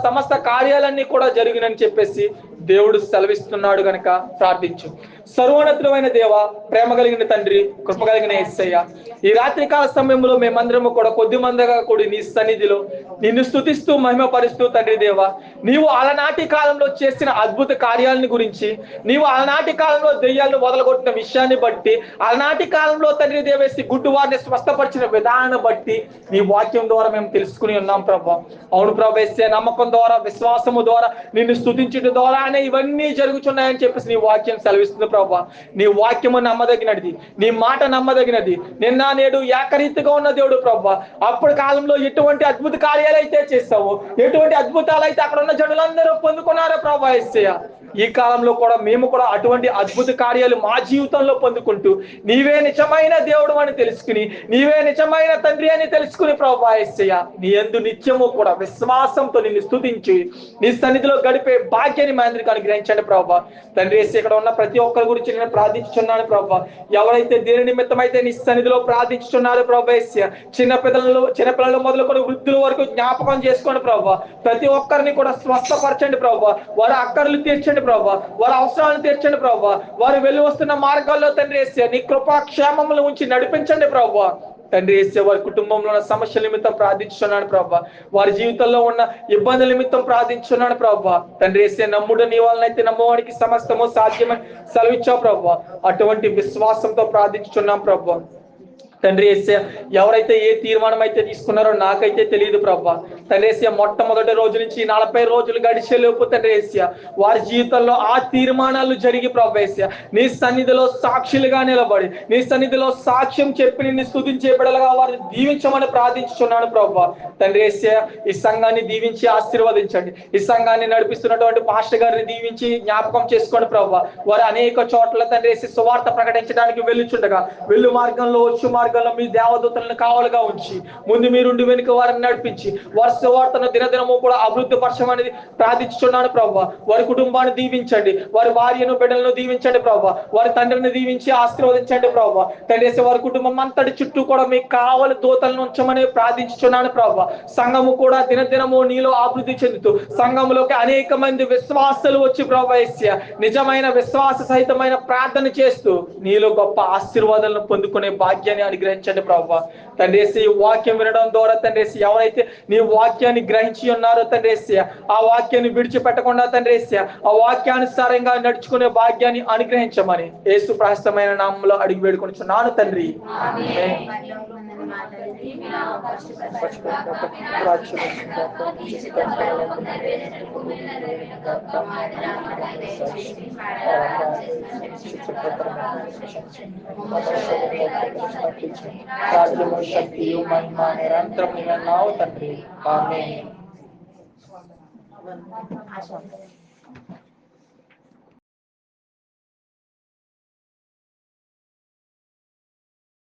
సమస్త కార్యాలన్నీ కూడా జరిగినని చెప్పేసి దేవుడు సెలవిస్తున్నాడు గనక ప్రార్థించు. సర్వోన్నతుడైన దేవ, ప్రేమ కలిగిన తండ్రి, కృప కలిగిన యేసయ్య, ఈ రాత్రికాల సమయంలో మేమందరము కూడా కొద్ది మందిగా కూడి నీ సన్నిధిలో నిన్ను స్తుతిస్తూ మహిమపరుస్తూ తండ్రి దేవ, నీవు అలనాటి కాలంలో చేసిన అద్భుత కార్యాలని గురించి, నీవు అలనాటి కాలంలో దెయ్యాలను వదలగొట్టిన విషయాన్ని బట్టి, అలనాటి కాలంలో తండ్రి దేవేసి గుడ్డు వారిని స్వస్థపరిచిన విధానాన్ని బట్టి నీ వాక్యం ద్వారా మేము తెలుసుకుని ఉన్నాం ప్రభా. అవును ప్రభా, నమ్మకం ద్వారా, విశ్వాసము ద్వారా, నిన్ను స్తుతించడం ద్వారానే ఇవన్నీ జరుగుతున్నాయని చెప్పేసి నీ వాక్యం సెలవిస్తుంది ప్రభా. నీ వాక్యము నమ్మదగినది, నీ మాట నమ్మదగినది, నిన్న నేడు ఏకరీతిగా ఉన్న దేవుడు ప్రభా. అప్పుడు కాలంలో ఎటువంటి అద్భుత కార్యాలు అయితే చేస్తావో, ఎటువంటి అద్భుతాలు అయితే అక్కడ ఉన్న జనులందరూ పొందుకున్నారో ప్రభా యేసయ్య, ఈ కాలంలో కూడా మేము కూడా అటువంటి అద్భుత కార్యాలు మా జీవితంలో పొందుకుంటూ నీవే నిజమైన దేవుడు అని తెలుసుకుని, నీవే నిజమైన తండ్రి అని తెలుసుకుని ప్రభా యేసయ్య, నీ యందు నిత్యము కూడా విశ్వాసంతో నిన్ను స్తుతించి నీ సన్నిధిలో గడిపే భాగ్యాన్ని మా అందరికీ అనుగ్రహించండి ప్రభా. తండ్రి యేసయ్య, ఇక్కడ ఉన్న ప్రతి ఒక్కరి గురించి నేను ప్రార్థించుచున్నాను ప్రభా. ఎవరైతే దేని నిమిత్తం అయితే నీ సన్నిధిలో ప్రార్థించుచున్నారో ప్రభా యేసయ్య, చిన్నపిల్లలు మొదలుకొని వృద్ధుల వరకు జ్ఞాపకం చేసుకోండి ప్రభా. ప్రతి ఒక్కరిని కూడా స్వస్థపరచండి ప్రభా. వారి అక్కర్లు తీర్చండి ప్రభా, వారి అవసరాలను తీర్చండి ప్రభా. వారు వెళ్ళి వస్తున్న మార్గాల్లో తండ్రి యేసయ్య నీ కృపా క్షేమములు ఉంచి నడిపించండి ప్రభా. తండ్రి యేసయ్య, వారి కుటుంబంలో ఉన్న సమస్యల నిమిత్తం ప్రార్థించున్నాను ప్రభా. వారి జీవితంలో ఉన్న ఇబ్బందుల నిమిత్తం ప్రార్థించున్నాను ప్రభా. తండ్రి యేసయ్య, నమ్ముడు నీ వలనైతే నమ్మవానికి సమస్తము సాధ్యమని సెలవిచ్చావు ప్రభా. అటువంటి విశ్వాసంతో ప్రార్థించున్నాం ప్రభా. తండ్రి యేసయ్య, ఎవరైతే ఏ తీర్మానం అయితే తీసుకున్నారో నాకైతే తెలియదు ప్రభా. తండ్రి యేసయ్య, మొట్టమొదటి రోజు నుంచి 40 రోజులు గడిచేలోపు తండ్రి యేసయ్య వారి జీవితంలో ఆ తీర్మానాలు జరిగి ప్రభా యేసయ్య నీ సన్నిధిలో సాక్షులుగా నిలబడి, నీ సన్నిధిలో సాక్ష్యం చెప్పి నిన్ను స్తుతించే బిడ్డలుగా వారిని దీవించమని ప్రార్థించున్నాను ప్రభా. తండ్రి యేసయ్య, ఈ సంఘాన్ని దీవించి ఆశీర్వదించండి. ఈ సంఘాన్ని నడిపిస్తున్నటువంటి పాస్టర్ గారిని దీవించి జ్ఞాపకం చేసుకోండి ప్రభా. వారు అనేక చోట్ల తండ్రి యేసయ్య సువార్త ప్రకటించడానికి వెళ్ళుచుండగా వెళ్ళు మార్గంలో వచ్చు మార్గంలో మీ దేవదూతలను కావాలుగా ఉంచి ముందు మీరుండి వెనుక వారిని నడిపించి వారి సువార్తను దినదినము కూడా అభివృద్ధి పరచమని ప్రార్థించున్నాను ప్రభా. వారి కుటుంబాన్ని దీవించండి, వారి భార్యను బిడ్డలను దీవించండి ప్రభా. వారి తండ్రిని దీవించి ఆశీర్వదించండి ప్రభా. తండ్రి యేసయ్య, వారి కుటుంబం అంతటి చుట్టూ కూడా మీకు కావాలి దూతలను ఉంచమని ప్రార్థించున్నాను ప్రభా. సంఘము కూడా దినదినము నీలో అభివృద్ధి చెందుతూ సంఘములోకి అనేక మంది విశ్వాసులు వచ్చి ప్రభా యేసయ్య నిజమైన విశ్వాస సహితమైన ప్రార్థన చేస్తూ నీలో గొప్ప ఆశీర్వాదాలను పొందుకునే భాగ్యాన్ని అనుగ్రహించండి ప్రభా. తండ్రి యేసయ్య, వాక్యం వినడం ద్వారా తండ్రి యేసయ్య ఎవరైతే నీ వాక్యాన్ని గ్రహించి ఉన్నారో తండ్రి యేసయ్య ఆ వాక్యాన్ని విడిచిపెట్టకుండా తండ్రి యేసయ్య ఆ వాక్యానుసారంగా నడుచుకునే భాగ్యాన్ని అనుగ్రహించమని యేసు ప్రశస్తమైన నామములో అడిగి వేడుకొనుచున్నాను తండ్రి. రాజ్యము శక్తియు మహిమ నిరంతరం నీ నామమున తండ్రి. ఆమేన్.